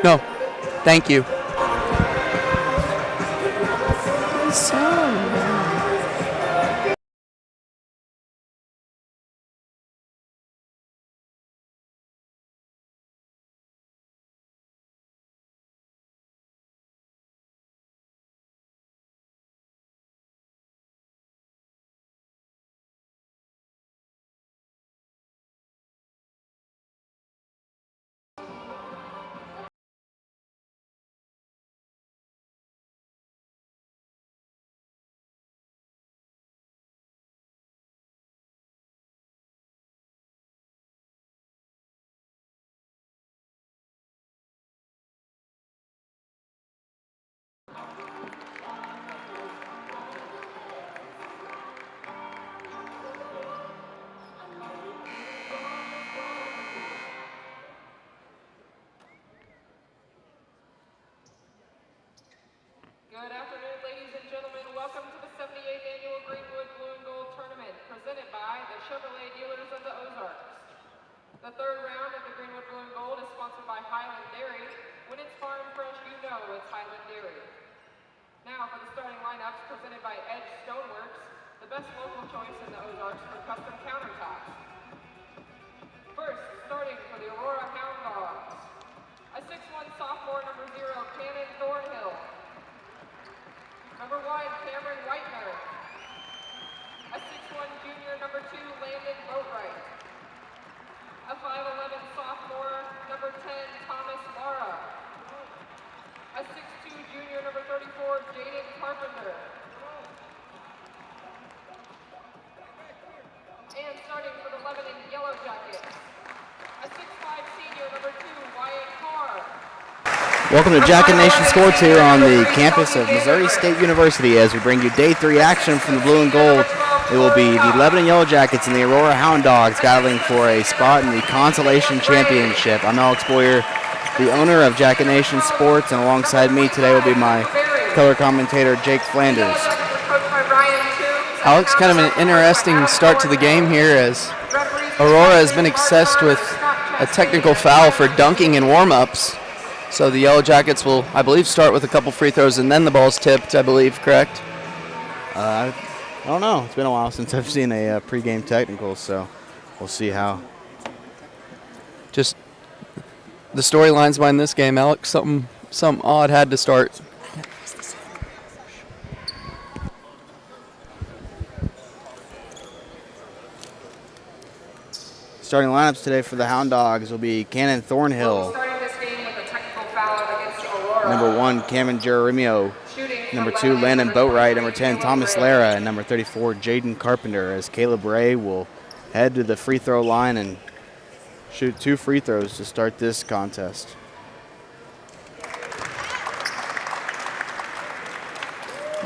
No, thank you. Good afternoon, ladies and gentlemen. Welcome to the 78th Annual Greenwood Blue and Gold Tournament, presented by the Chevrolet Dealers of the Ozarks. The third round of the Greenwood Blue and Gold is sponsored by Highland Dairy. When it's farm fresh, you know it's Highland Dairy. Now for the starting lineups, presented by Edge Stoneworks, the best local choice in the Ozarks for custom countertops. First, starting for the Aurora Houn Dawgs, a 6'1" sophomore, number 0, Cannon Thornhill. Number 1, Cameron Whitener. A 6'1" junior, number 2, Landon Boatwright. A 5'11" sophomore, number 10, Thomas Lara. A 6'2" junior, number 34, Jaden Carpenter. And starting for the Lebanon Yellow Jackets, a 6'5" senior, number 2, Wyatt Carr. Welcome to Jacket Nation Sports here on the campus of Missouri State University as we bring you Day 3 action from the Blue and Gold. It will be the Lebanon Yellow Jackets and the Aurora Houn Dawgs battling for a spot in the Consolation Championship. I'm Alex Boyer, the owner of Jacket Nation Sports, and alongside me today will be my color commentator, Jake Flanders. Alex, kind of an interesting start to the game here as Aurora has been assessed with a technical foul for dunking in warm-ups. So the Yellow Jackets will, I believe, start with a couple free throws and then the ball's tipped, I believe, correct? I don't know. It's been a while since I've seen a pregame technical, so we'll see how. Just the storylines behind this game, Alex, something odd had to start. Starting lineups today for the Houn Dawgs will be Cannon Thornhill. Number 1, Cameron Jeremio. Number 2, Landon Boatwright. Number 10, Thomas Lara. And number 34, Jaden Carpenter, as Caleb Ray will head to the free throw line and shoot 2 free throws to start this contest.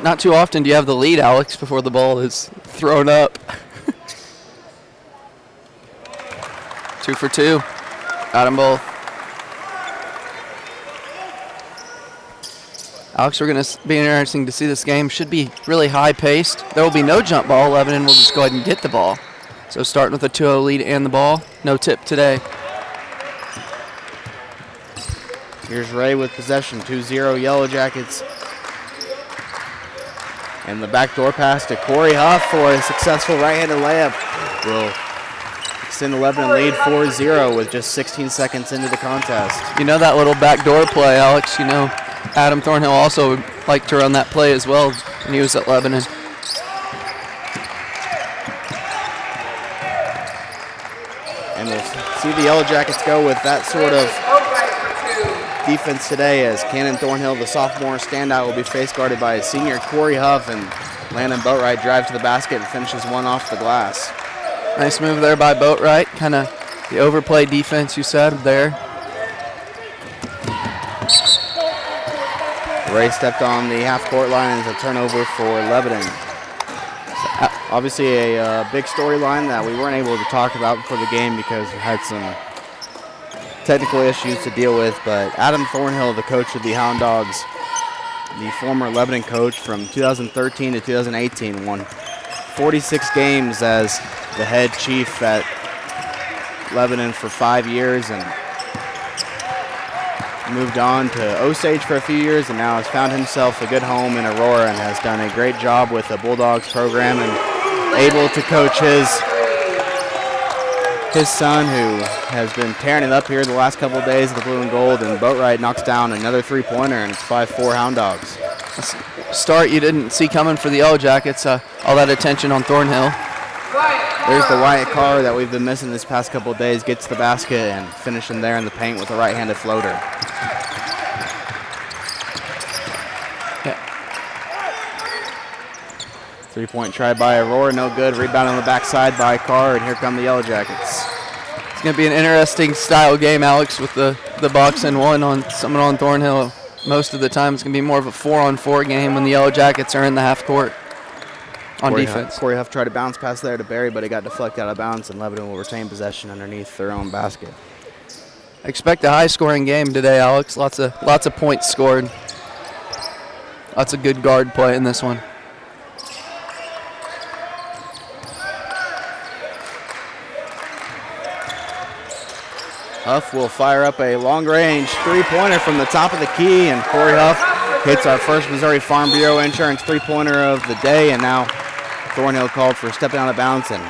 Not too often do you have the lead, Alex, before the ball is thrown up. 2 for 2. Got them both. Alex, we're going to be interesting to see this game. Should be really high-paced. There will be no jump ball. Lebanon will just go ahead and get the ball. So starting with a 2-0 lead and the ball. No tip today. Here's Ray with possession. 2-0 Yellow Jackets. And the backdoor pass to Corey Huff for a successful right-handed layup. Will extend the Lebanon lead 4-0 with just 16 seconds into the contest. You know that little backdoor play, Alex. You know Adam Thornhill also liked to run that play as well when he was at Lebanon. And we'll see the Yellow Jackets go with that sort of defense today as Cannon Thornhill, the sophomore standout, will be face guarded by his senior Corey Huff, and Landon Boatwright drives to the basket and finishes one off the glass. Nice move there by Boatwright. Kind of the overplay defense you said there. Ray stepped on the half-court line as a turnover for Lebanon. Obviously a big storyline that we weren't able to talk about before the game because we had some technical issues to deal with, but Adam Thornhill, the coach of the Houn Dawgs, the former Lebanon coach from 2013 to 2018, won 46 games as the head chief at Lebanon for 5 years, and moved on to Osage for a few years and now has found himself a good home in Aurora and has done a great job with the Bulldogs program and able to coach his son, who has been tearing it up here the last couple of days of the blue and gold, and Boatwright knocks down another three-pointer, and it's 5-4 Hound Dogs. Start you didn't see coming for the Yellow Jackets, all that attention on Thornhill. There's the Wyatt Carr that we've been missing this past couple of days, gets the basket and finishing there in the paint with a right-handed floater. Yeah. Three-point try by Aurora, no good. Rebound on the backside by Carr, and here come the Yellow Jackets. It's going to be an interesting style game, Alex, with the box and one on someone on Thornhill. Most of the time it's going to be more of a 4-on-4 game when the Yellow Jackets are in the half court on defense. Corey Huff tried to bounce pass there to Barry, but it got deflected out of bounds, and Lebanon will retain possession underneath their own basket. Expect a high-scoring game today, Alex. Lots of points scored. Lots of good guard play in this one. Huff will fire up a long-range three-pointer from the top of the key, and Corey Huff hits our first Missouri Farm Bureau Insurance three-pointer of the day, and now Thornhill called for stepping out of bounds, and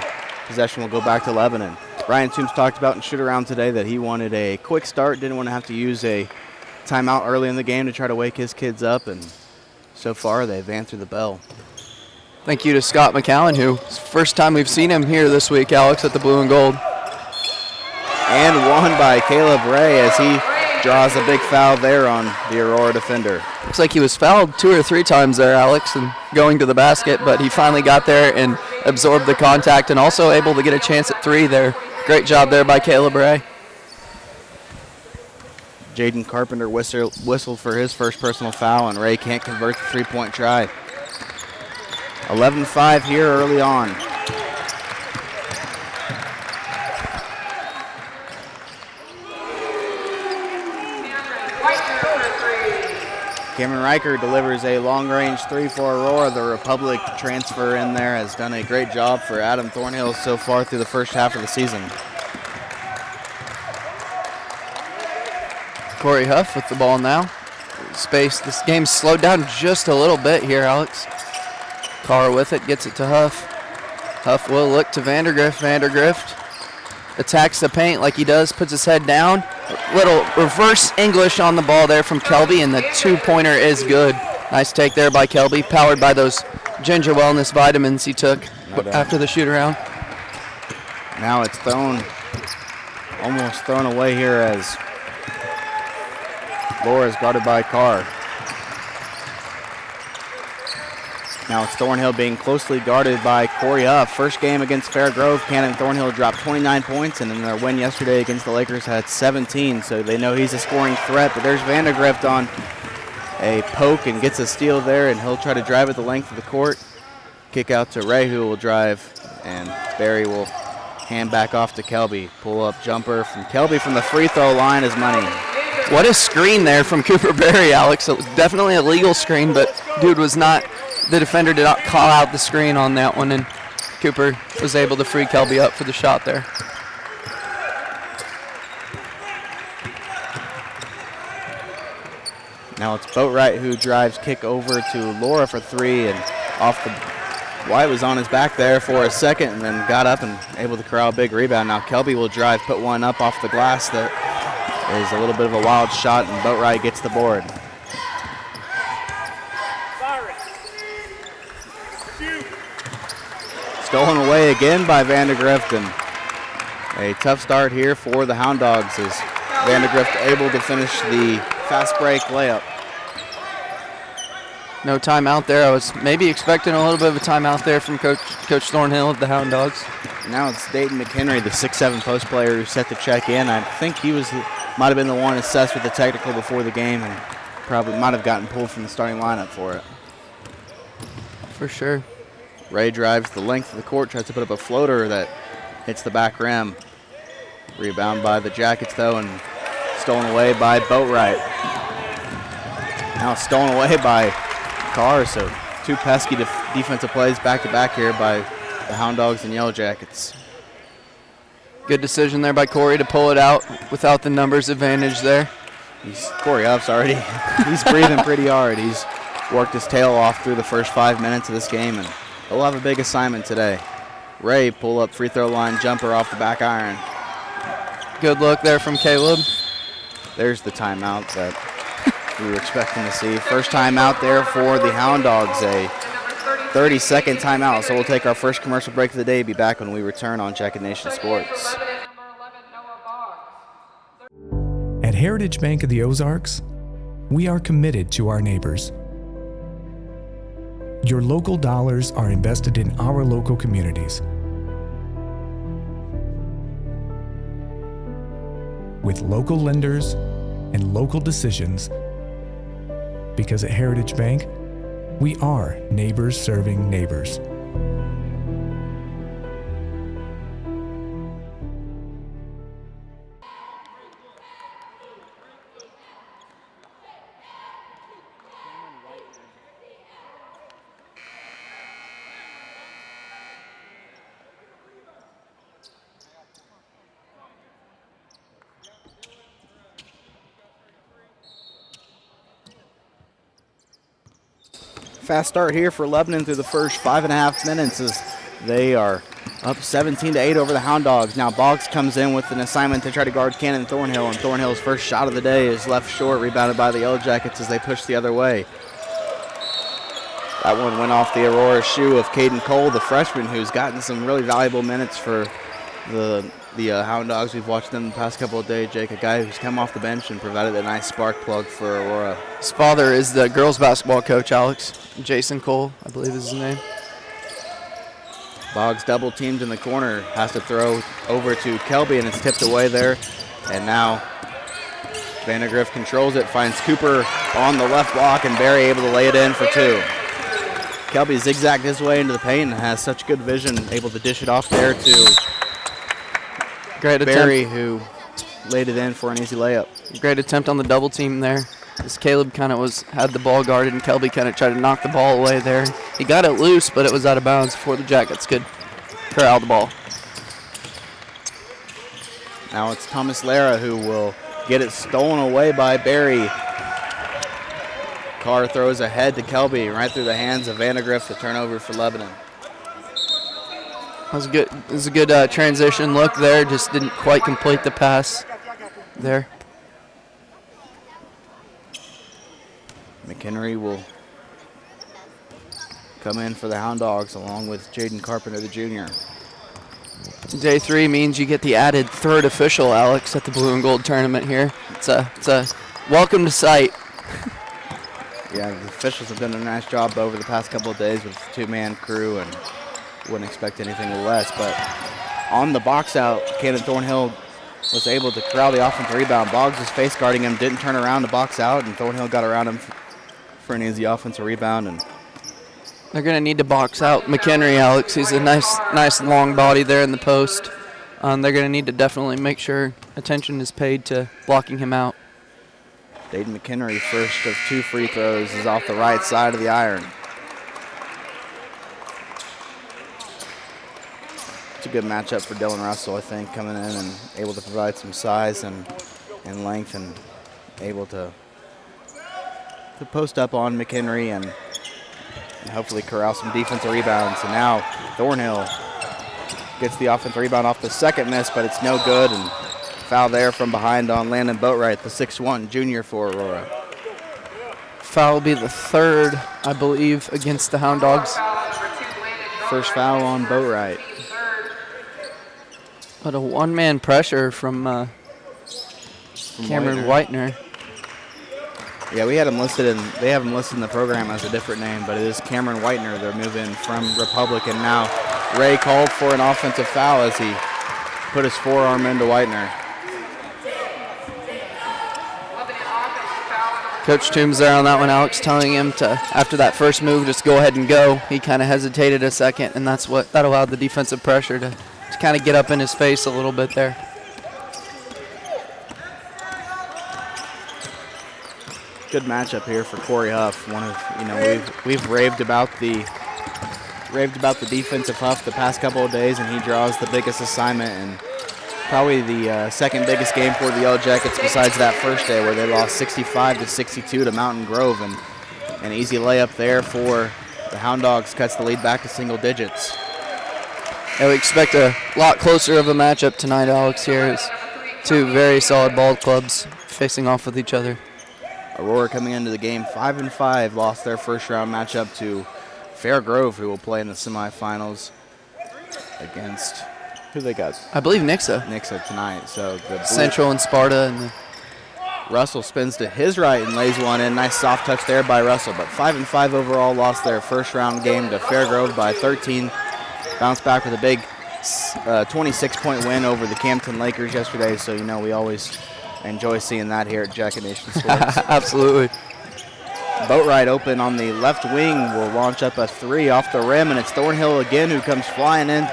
possession will go back to Lebanon. Ryan Toombs talked about in shoot-around today that he wanted a quick start, didn't want to have to use a timeout early in the game to try to wake his kids up, and so far they've answered the bell. Thank you to Scott McCowan, who it's the first time we've seen him here this week, Alex, at the blue and gold. And one by Caleb Ray as he draws a big foul there on the Aurora defender. Looks like he was fouled 2 or 3 times there, Alex, and going to the basket, but he finally got there and absorbed the contact and also able to get a chance at 3 there. Great job there by Caleb Ray. Jaden Carpenter whistled for his first personal foul, and Ray can't convert the three-point try. 11-5 here early on. Cameron Riker delivers a long-range three for Aurora. The Republic transfer in there has done a great job for Adam Thornhill so far through the first half of the season. Corey Huff with the ball now. Space. This game's slowed down just a little bit here, Alex. Carr with it, gets it to Huff. Huff will look to Vandergrift. Vandergrift attacks the paint like he does, puts his head down. Little reverse English on the ball there from Kelby, and the two-pointer is good. Nice take there by Kelby, powered by those ginger wellness vitamins he took after the shoot-around. Now it's almost thrown away here as Laura is guarded by Carr. Now it's Thornhill being closely guarded by Corey Huff. First game against Fairgrove, Cannon Thornhill dropped 29 points, and in their win yesterday against the Lakers had 17, so they know he's a scoring threat. But there's Vandergrift on a poke and gets a steal there, and he'll try to drive it the length of the court. Kick out to Ray, who will drive, and Barry will hand back off to Kelby. Pull-up jumper from Kelby from the free throw line is money. What a screen there from Cooper Berry, Alex. It was definitely a legal screen, but dude was not, the defender did not call out the screen on that one, and Cooper was able to free Kelby up for the shot there. Now it's Boatwright who drives kick over to Laura for 3, and off the White was on his back there for a second and then got up and able to corral a big rebound. Now Kelby will drive, put one up off the glass that is a little bit of a wild shot, and Boatwright gets the board. Stolen away again by Vandergrift, and a tough start here for the Hound Dogs as Vandergrift able to finish the fast break layup. No timeout there. I was maybe expecting a little bit of a timeout there from Coach Thornhill of the Hound Dogs. Now it's Dayton McHenry, the 6'7" post player who set the check in. I think he might have been the one assessed with the technical before the game and probably might have gotten pulled from the starting lineup for it. For sure. Ray drives the length of the court, tries to put up a floater that hits the back rim. Rebound by the Jackets, though, and stolen away by Boatwright. Now stolen away by Carr, so two pesky defensive plays back-to-back here by the Hound Dogs and Yellow Jackets. Good decision there by Corey to pull it out without the numbers advantage there. Corey Huff's already, he's breathing pretty hard. He's worked his tail off through the first 5 minutes of this game, and he'll have a big assignment today. Ray, pull up free throw line jumper off the back iron. Good look there from Caleb. There's the timeout that we were expecting to see. First timeout there for the Hound Dogs, a 30-second timeout. So we'll take our first commercial break of the day. Be back when we return on Jacket Nation Sports. At Heritage Bank of the Ozarks, we are committed to our neighbors. Your local dollars are invested in our local communities. With local lenders and local decisions, because at Heritage Bank, we are neighbors serving neighbors. Fast start here for Lebanon through the first 5.5 minutes as they are up 17-8 over the Hound Dogs. Now Boggs comes in with an assignment to try to guard Cannon Thornhill, and Thornhill's first shot of the day is left short, rebounded by the Yellow Jackets as they push the other way. That one went off the Aurora shoe of Caden Cole, the freshman, who's gotten some really valuable minutes for the Hound Dogs. We've watched them the past couple of days. Jake, a guy who's come off the bench and provided a nice spark plug for Aurora. His father is the girls basketball coach, Alex. Jason Cole, I believe is his name. Boggs double teamed in the corner, has to throw over to Kelby, and it's tipped away there. And now Vandergrift controls it, finds Cooper on the left block, and Barry able to lay it in for two. Kelby zigzagged his way into the paint and has such good vision, able to dish it off there to Great Barry, attempt. who laid it in for an easy layup. Great attempt on the double team there. As Caleb kind of had the ball guarded, and Kelby kind of tried to knock the ball away there. He got it loose, but it was out of bounds before the Jackets could corral the ball. Now it's Thomas Lara who will get it stolen away by Barry. Carr throws ahead to Kelby, right through the hands of Vandergrift, the turnover for Lebanon. That was good. It was a good transition look there. Just didn't quite complete the pass there. McHenry will come in for the Hound Dogs along with Jaden Carpenter, the junior. Day 3 means you get the added third official, Alex, at the Blue and Gold tournament here. It's a welcome to sight. Yeah, the officials have done a nice job over the past couple of days with two-man crew, and wouldn't expect anything less. But on the box out, Cannon Thornhill was able to corral the offensive rebound. Boggs was face guarding him, didn't turn around to box out, and Thornhill got around him for an easy offensive rebound. And they're going to need to box out McHenry, Alex. He's a nice long body there in the post. They're going to need to definitely make sure attention is paid to blocking him out. Dayton McHenry, first of 2 free throws, is off the right side of the iron. It's a good matchup for Dylan Russell, I think, coming in and able to provide some size and length, and able to post up on McHenry and hopefully corral some defensive rebounds. And now Thornhill gets the offensive rebound off the second miss, but it's no good, and foul there from behind on Landon Boatwright, the 6'1 junior for Aurora. Foul will be the third, I believe, against the Hound Dogs. First foul on Boatwright. But a one-man pressure from Cameron Whitener. Yeah, we had him listed they have him listed in the program as a different name, but it is Cameron Whitener. They're moving from Republican. Now Ray called for an offensive foul as he put his forearm into Whitener. Coach Toombs there on that one, Alex, telling him to, after that first move, just go ahead and go. He kind of hesitated a second, and that allowed the defensive pressure to kind of get up in his face a little bit there. Good matchup here for Corey Huff. One of we've raved about the defensive Huff the past couple of days, and he draws the biggest assignment. And probably the second biggest game for the Yellow Jackets besides that first day where they lost 65-62 to Mountain Grove, and an easy layup there for the Hound Dogs cuts the lead back to single digits. Yeah, we expect a lot closer of a matchup tonight, Alex. Here is two very solid ball clubs facing off with each other. Aurora coming into the game 5-5, lost their first round matchup to Fair Grove, who will play in the semifinals against who they got? I believe Nixa. Nixa tonight. So the Central and Sparta. And Russell spins to his right and lays one in. Nice soft touch there by Russell. But 5-5 overall, lost their first round game to Fair Grove by 13. Bounced back with a big 26-point win over the Campton Lakers yesterday. So, you know, we always enjoy seeing that here at Jacket Nation Sports. Absolutely. Boatwright open on the left wing will launch up a three off the rim, and it's Thornhill again who comes flying in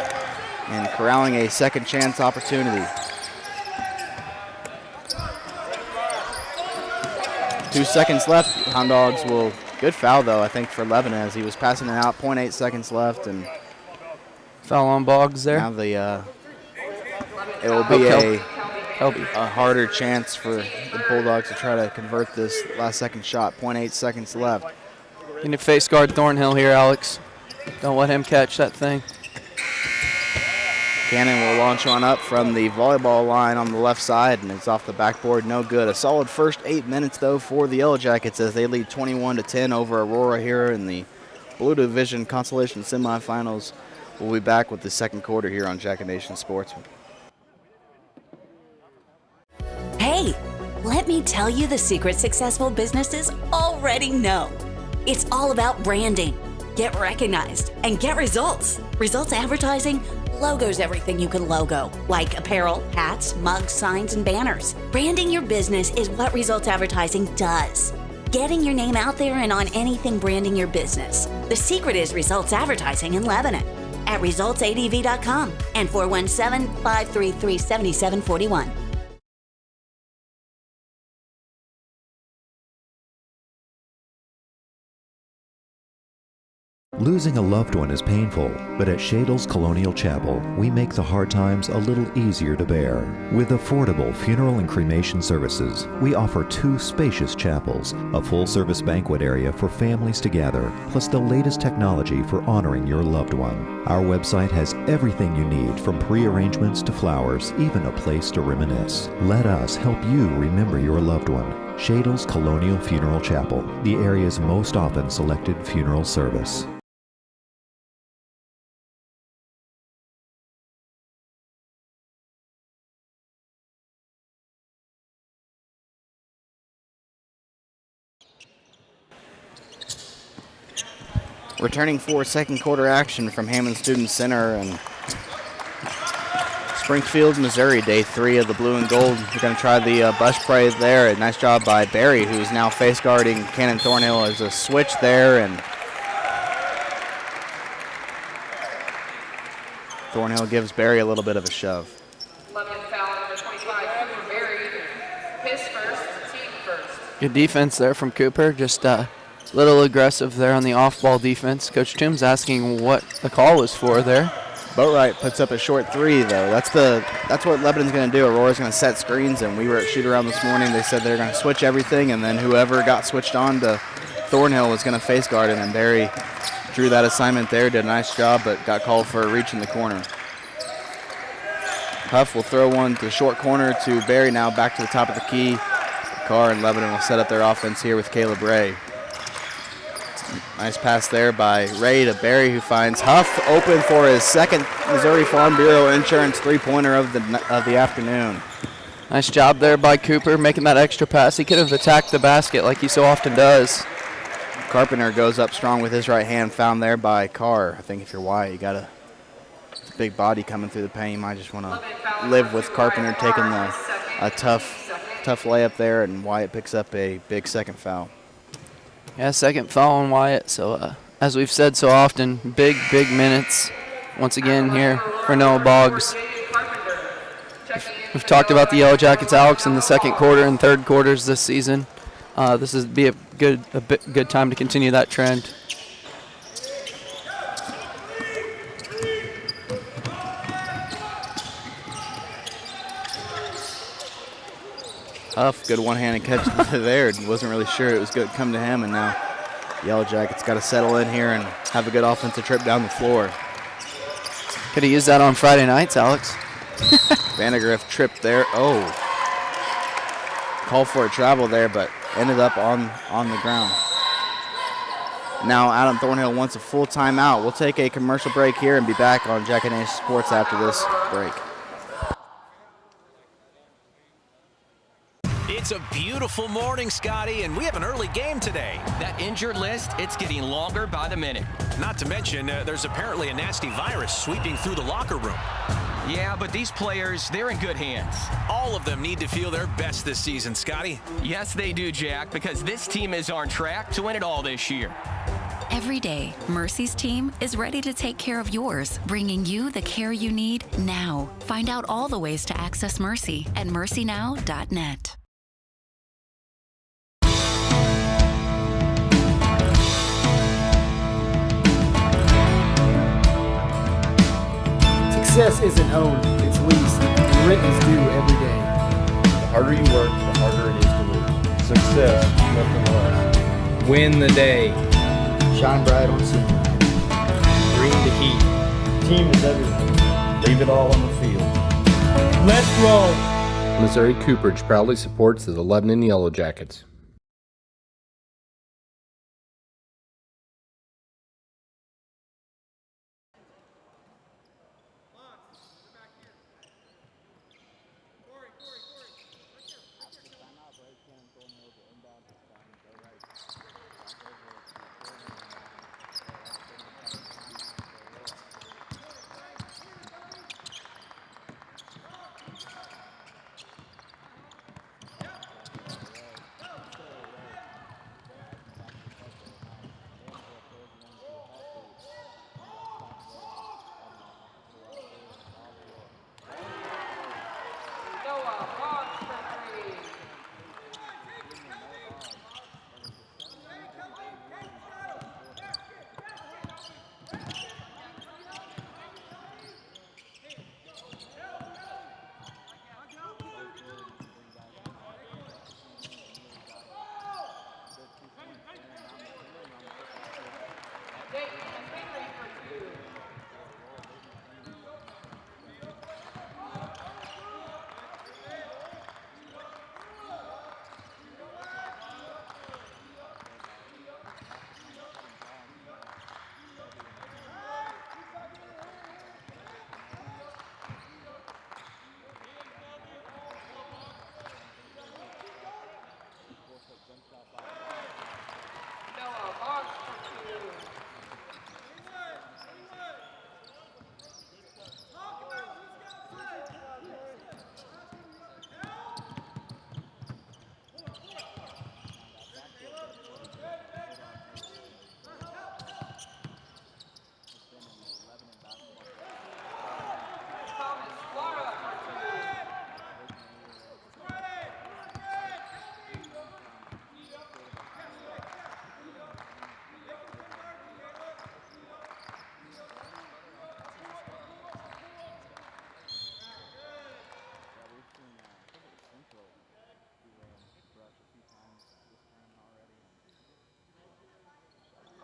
and corralling a second chance opportunity. 2 seconds left. Hound Dogs will, good foul though, I think, for Lebanon as he was passing it out. 0.8 seconds left, and foul on Boggs there. now it will be a harder chance for the Bulldogs to try to convert this last second shot. 0.8 seconds left. You need to face guard Thornhill here, Alex. Don't let him catch that thing. Cannon will launch one up from the volleyball line on the left side, and it's off the backboard, no good. A solid first 8 minutes, though, for the Yellow Jackets as they lead 21-10 over Aurora here in the Blue Division Consolation semifinals. We'll be back with the second quarter here on Jacket Nation Sports. Hey, let me tell you the secret successful businesses already know. It's all about branding. Get recognized and get results. Results advertising, logos everything you can logo, like apparel, hats, mugs, signs, and banners. Branding your business is what Results Advertising does. Getting your name out there and on anything branding your business. The secret is Results Advertising in Lebanon at resultsadv.com and 417-533-7741. Losing a loved one is painful, but at Shadle's Colonial Chapel, we make the hard times a little easier to bear. With affordable funeral and cremation services, we offer 2 spacious chapels, a full-service banquet area for families to gather, plus the latest technology for honoring your loved one. Our website has everything you need, from pre-arrangements to flowers, even a place to reminisce. Let us help you remember your loved one. Shadle's Colonial Funeral Chapel, the area's most often selected funeral service. Returning for second quarter action from Hammond Student Center and Springfield, Missouri, day 3 of the blue and gold. We're going to try the bus parade there. A nice job by Barry, who's now face guarding Cannon Thornhill. As a switch there, and Thornhill gives Barry a little bit of a shove. 11th foul, number 25, Cooper Berry. His first, team first. Good defense there from Cooper. Just a little aggressive there on the off-ball defense. Coach Toombs asking what the call was for there. Boatwright puts up a short 3, though. That's what Lebanon's going to do. Aurora's going to set screens, and we were at shoot-around this morning. They said they're going to switch everything, and then whoever got switched on to Thornhill was going to face guard him, and Barry drew that assignment there, did a nice job, but got called for a reach in the corner. Huff will throw one to the short corner to Barry, now back to the top of the key. Carr and Lebanon will set up their offense here with Caleb Ray. Nice pass there by Ray to Barry, who finds Huff open for his second Missouri Farm Bureau Insurance three-pointer of the afternoon. Nice job there by Cooper making that extra pass. He could have attacked the basket like he so often does. Carpenter goes up strong with his right hand, found there by Carr. I think if you're Wyatt, you got a big body coming through the paint. You might just want to live with Carpenter taking a tough layup there, and Wyatt picks up a big second foul. Yeah, second foul on Wyatt. So, as we've said so often, big minutes once again here for Noah Boggs. We've talked about the Yellow Jackets, Alex, in the second quarter and third quarters this season. This would be a good time to continue that trend. Tough, good one-handed catch there. Wasn't really sure it was going to come to him, and now Yellow Jackets got to settle in here and have a good offensive trip down the floor. Could have used that on Friday nights, Alex. Vandegrift tripped there. Oh. Called for a travel there, but ended up on the ground. Now Adam Thornhill wants a full timeout. We'll take a commercial break here and be back on Jack and Ace Sports after this break. It's a beautiful morning, Scotty, and we have an early game today. That injured list, it's getting longer by the minute. Not to mention, there's apparently a nasty virus sweeping through the locker room. Yeah, but these players, they're in good hands. All of them need to feel their best this season, Scotty. Yes, they do, Jack, because this team is on track to win it all this year. Every day, Mercy's team is ready to take care of yours, bringing you the care you need now. Find out all the ways to access Mercy at mercynow.net. Success isn't owned, it's leased, and rent is due every day. The harder you work, the harder it is to lose. Success, nothing less. Win the day. Shine bright on scene. Bring the heat. Team is everything. Leave it all on the field. Let's roll. Missouri Cooperage proudly supports the Lebanon Yellow Jackets.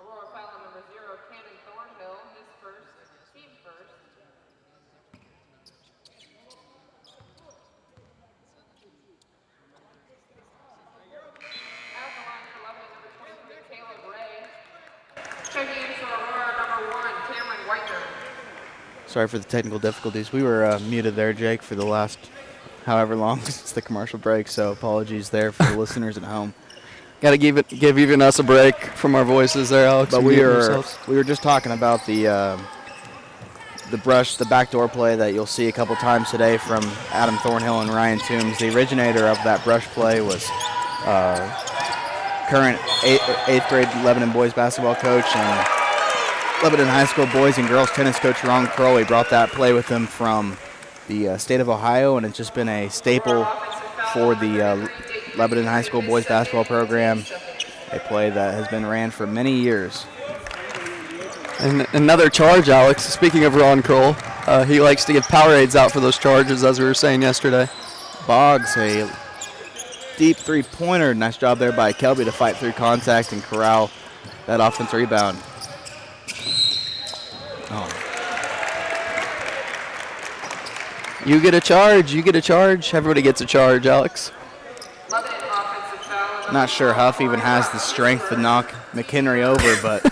Aurora foul number 0, Cannon Thornhill, his first, team first. At the line for Lebanon, number 23, Caleb Ray. Checking in for Aurora, number 1, Cameron Whitener. Sorry for the technical difficulties. We were muted there, Jake, for the last however long since the commercial break, so apologies there for the listeners at home. Got to give even us a break from our voices there, Alex. But we were just talking about the backdoor play that you'll see a couple times today from Adam Thornhill and Ryan Toombs. The originator of that brush play was current eighth grade Lebanon boys basketball coach and Lebanon High School boys and girls tennis coach Ron Kroll. He brought that play with him from the state of Ohio, and it's just been a staple for the Lebanon High School boys basketball program, a play that has been ran for many years. And another charge, Alex. Speaking of Ron Kroll, he likes to give Powerades out for those charges, as we were saying yesterday. Boggs, a deep three-pointer. Nice job there by Kelby to fight through contact and corral that offense rebound. Oh. You get a charge. You get a charge. Everybody gets a charge, Alex. Not sure Huff even has the strength to knock McHenry over, but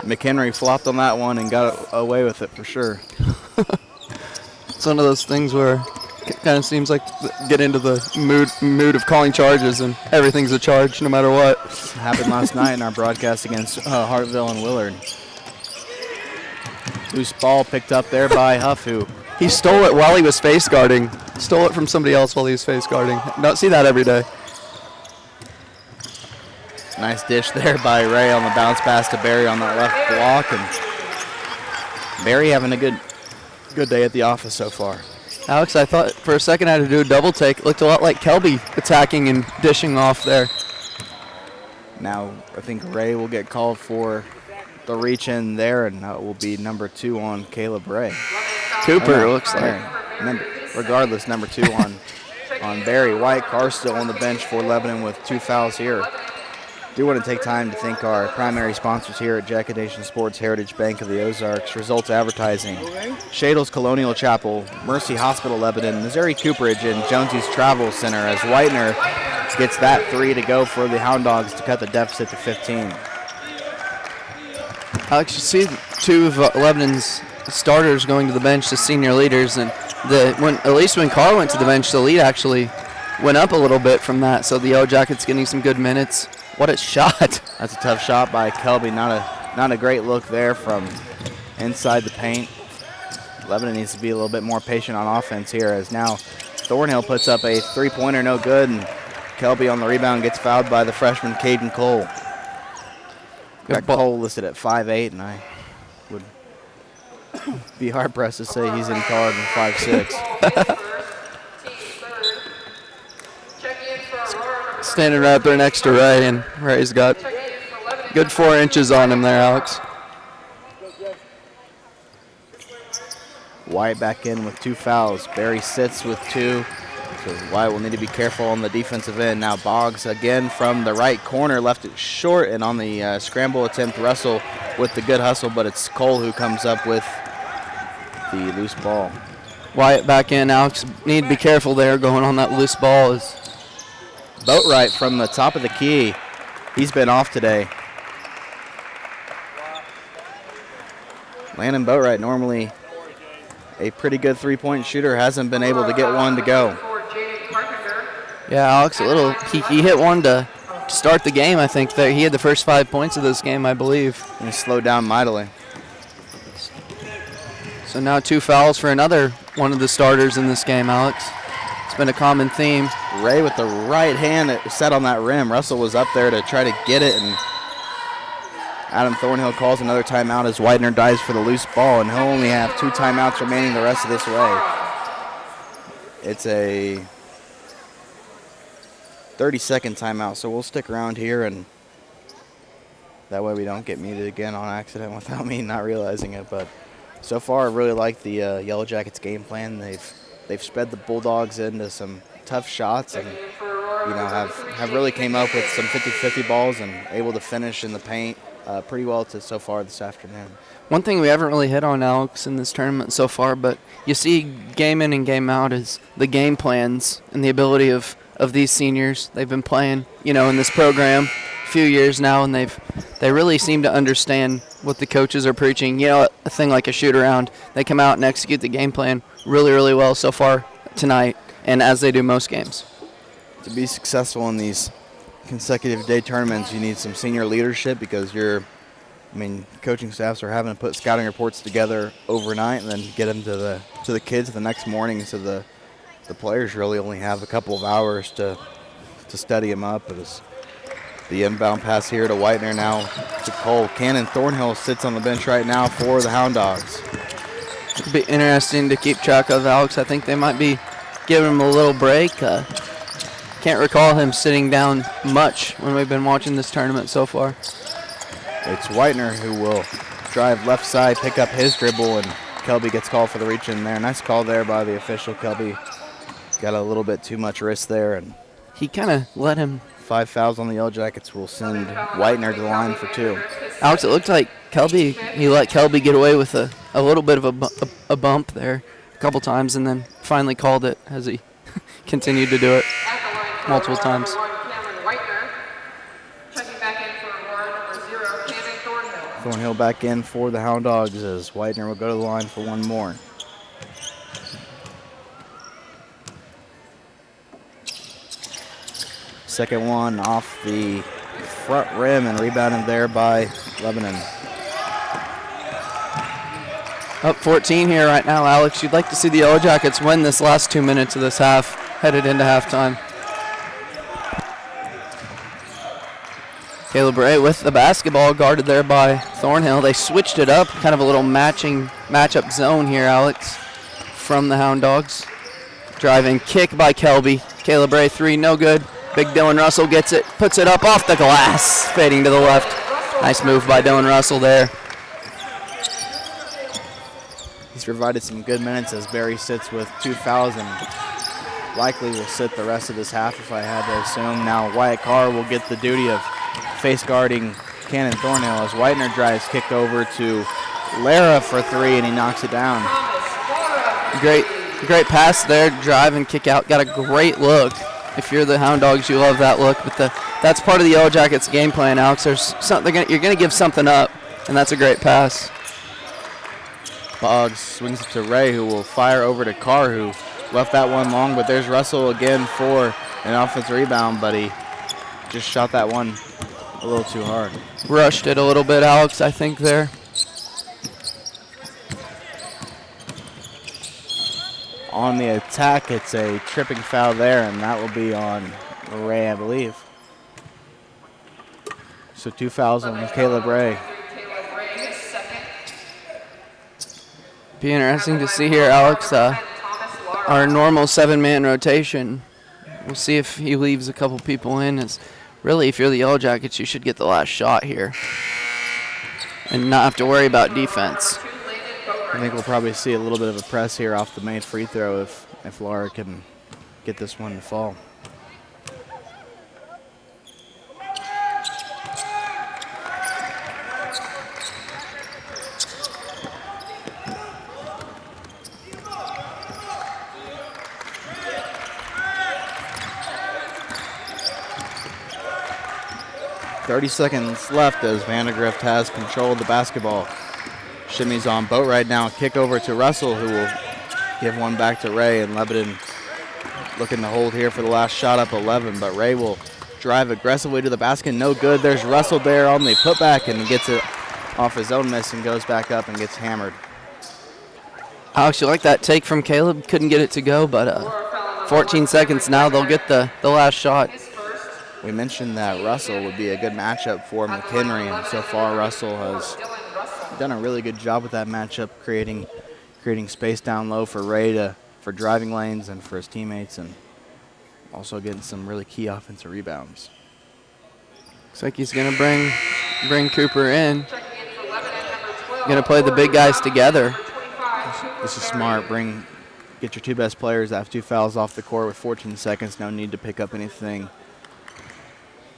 McHenry flopped on that one and got away with it for sure. It's one of those things where it kind of seems like get into the mood of calling charges and everything's a charge no matter what. It happened last night in our broadcast against Hartville and Willard. Loose ball picked up there by Huff, who he stole it while he was face guarding. Stole it from somebody else while he was face guarding. Don't see that every day. Nice dish there by Ray on the bounce pass to Barry on that left block, and Barry having a good day at the office so far. Alex, I thought for a second I had to do a double take. It looked a lot like Kelby attacking and dishing off there. Now I think Ray will get called for the reach in there, and that will be number 2 on Caleb Ray. Cooper, it looks like. Regardless, number 2 on Barry White. Carr still on the bench for Lebanon with 2 fouls here. Do want to take time to thank our primary sponsors here at Jack Nation Sports, Heritage Bank of the Ozarks, Results Advertising, Shadles Colonial Chapel, Mercy Hospital Lebanon, Missouri Cooperage, and Jonesy's Travel Center as Whitener gets that 3 to go for the Hound Dogs to cut the deficit to 15. Alex, you see 2 of Lebanon's starters going to the bench, the senior leaders, and at least when Carr went to the bench, the lead actually went up a little bit from that, so the Yellow Jackets getting some good minutes. What a shot. That's a tough shot by Kelby. Not a great look there from inside the paint. Lebanon needs to be a little bit more patient on offense here, as now Thornhill puts up a three-pointer, no good, and Kelby on the rebound gets fouled by the freshman Caden Cole. Got Cole listed at 5'8", and I would be hard-pressed to say he's any taller than 5'6". Standing right up there next to Ray, and Ray's got good 4 inches on him there, Alex. White back in with 2 fouls. Barry sits with 2, so White will need to be careful on the defensive end. Now Boggs again from the right corner, left it short, and on the scramble attempt, Russell with the good hustle, but it's Cole who comes up with the loose ball. Wyatt back in. Alex, need to be careful there going on that loose ball. Is Boatwright from the top of the key. He's been off today. Landon Boatwright, normally a pretty good three-point shooter, hasn't been able to get one to go. Yeah, Alex, he hit one to start the game, I think. He had the first 5 points of this game, I believe. And he slowed down mightily. So now 2 fouls for another one of the starters in this game, Alex. It's been a common theme. Ray with the right hand set on that rim. Russell was up there to try to get it, and Adam Thornhill calls another timeout as Widener dives for the loose ball, and he'll only have 2 timeouts remaining the rest of this way. It's a 30-second timeout, so we'll stick around here, and that way we don't get muted again on accident without me not realizing it. But so far, I really like the Yellow Jackets game plan. They've sped the Bulldogs into some tough shots, and have really came up with some 50-50 balls and able to finish in the paint pretty well so far this afternoon. One thing we haven't really hit on, Alex, in this tournament so far, but you see game in and game out is the game plans and the ability of these seniors. They've been playing, in this program a few years now, and they really seem to understand what the coaches are preaching. A thing like a shoot-around, they come out and execute the game plan really, really well so far tonight, and as they do most games. To be successful in these consecutive day tournaments, you need some senior leadership, because coaching staffs are having to put scouting reports together overnight and then get them to the kids the next morning, so the players really only have a couple of hours to study them up. It is the inbound pass here to Whitener, now to Cole. Cannon Thornhill sits on the bench right now for the Hound Dogs. It'll be interesting to keep track of, Alex. I think they might be giving him a little break. Can't recall him sitting down much when we've been watching this tournament so far. It's Whitener who will drive left side, pick up his dribble, and Kelby gets called for the reach in there. Nice call there by the official. Kelby got a little bit too much wrist there, and he kind of let him. 5 fouls on the Yellow Jackets will send Whitener to the line for 2. Alex, it looked like Kelby, he let Kelby get away with a little bit of a bump there a couple times, and then finally called it as he continued to do it multiple times. Thornhill back in for the Hound Dogs as Whitener will go to the line for one more. Second one off the front rim and rebounded there by Lebanon. Up 14 here right now, Alex. You'd like to see the Yellow Jackets win this last 2 minutes of this half, headed into halftime. Caleb Ray with the basketball, guarded there by Thornhill. They switched it up, kind of a little matchup zone here, Alex, from the Hound Dogs. Driving kick by Kelby. Caleb Ray, 3, no good. Big Dylan Russell gets it, puts it up off the glass, fading to the left. Nice move by Dylan Russell there. He's provided some good minutes as Barry sits with 2 fouls and likely will sit the rest of this half if I had to assume. Now Wyatt Carr will get the duty of face guarding Cannon Thornhill as Whitener drives kick over to Lara for 3 and he knocks it down. Great pass there, drive and kick out. Got a great look. If you're the Hound Dogs, you love that look. But that's part of the Yellow Jackets game plan, Alex. There's something you're going to give something up, and that's a great pass. Boggs swings it to Ray, who will fire over to Carr, who left that one long. But there's Russell again for an offensive rebound, but he just shot that one a little too hard. Rushed it a little bit, Alex, I think there. On the attack, it's a tripping foul there, and that will be on Ray, I believe. So 2 fouls on Caleb Ray. Be interesting to see here, Alex, our normal 7-man rotation. We'll see if he leaves a couple people in. It's really, if you're the Yellow Jackets, you should get the last shot here and not have to worry about defense. I think we'll probably see a little bit of a press here off the made free throw if Laura can get this one to fall. .30 seconds left as Vandegrift has control of the basketball. Shimmy's on boat right now. Kick over to Russell, who will give one back to Ray. And Lebanon looking to hold here for the last shot, up 11. But Ray will drive aggressively to the basket. No good. There's Russell there on the putback, and he gets it off his own miss and goes back up and gets hammered. Alex, you like that take from Caleb? Couldn't get it to go, but 14 seconds now. They'll get the last shot. We mentioned that Russell would be a good matchup for McHenry, and so far Russell has done a really good job with that matchup, creating space down low for Ray for driving lanes and for his teammates, and also getting some really key offensive rebounds. Looks like he's going to bring Cooper in. Going to play the big guys together. This is smart. Get your 2 best players that have 2 fouls off the court with 14 seconds. No need to pick up anything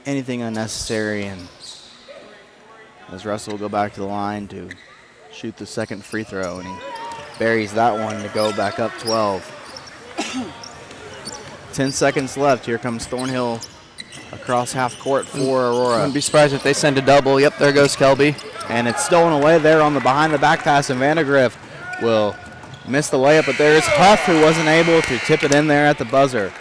unnecessary, and as Russell will go back to the line to shoot the second free throw, and he buries that one to go back up 12. 10 seconds left. Here comes Thornhill across half court for Aurora. Wouldn't be surprised if they send a double. Yep, there goes Kelby. And it's stolen away there on the behind the back pass, and Vandegrift will miss the layup, but there's Huff, who wasn't able to tip it in there at the buzzer.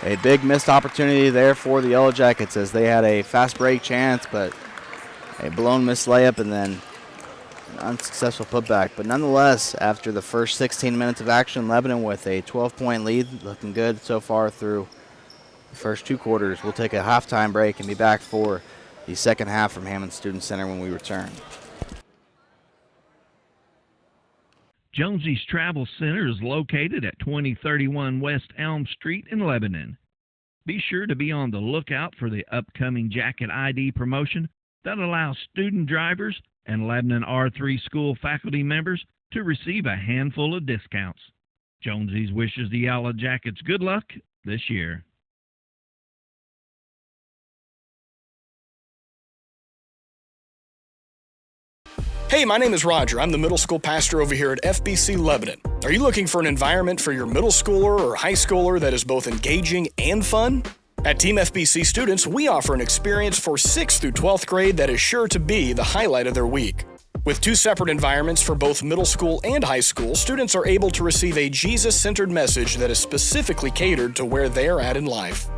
A big missed opportunity there for the Yellow Jackets as they had a fast break chance, but a blown missed layup and then an unsuccessful putback. But nonetheless, after the first 16 minutes of action, Lebanon with a 12-point lead, looking good so far through the first 2 quarters. We'll take a halftime break and be back for the second half from Hammond Student Center when we return. Jonesy's Travel Center is located at 2031 West Elm Street in Lebanon. Be sure to be on the lookout for the upcoming Jacket ID promotion that allows student drivers and Lebanon R3 school faculty members to receive a handful of discounts. Jonesy's wishes the Yellow Jackets good luck this year. Hey, my name is Roger. I'm the middle school pastor over here at FBC Lebanon. Are you looking for an environment for your middle schooler or high schooler that is both engaging and fun? At Team FBC students, we offer an experience for 6th through 12th grade that is sure to be the highlight of their week. With 2 separate environments for both middle school and high school, students are able to receive a Jesus-centered message that is specifically catered to where they are at in life.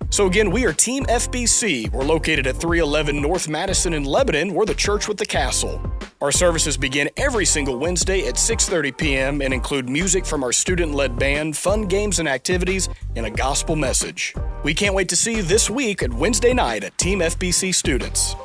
So again, we are Team FBC. We're located at 311 North Madison in Lebanon. We're the church with the castle. Our services begin every single Wednesday at 6:30 p.m. and include music from our student-led band, fun games and activities, and a gospel message. We can't wait to see you this week at Wednesday night at Team FBC Students.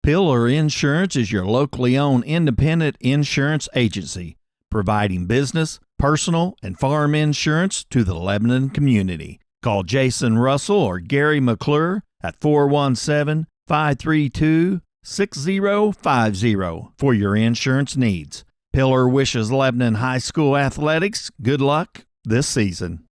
Pillar Insurance is your locally owned independent insurance agency, providing business, personal, and farm insurance to the Lebanon community. Call Jason Russell or Gary McClure at 417-532-6050 for your insurance needs. Pillar wishes Lebanon High School athletics good luck this season.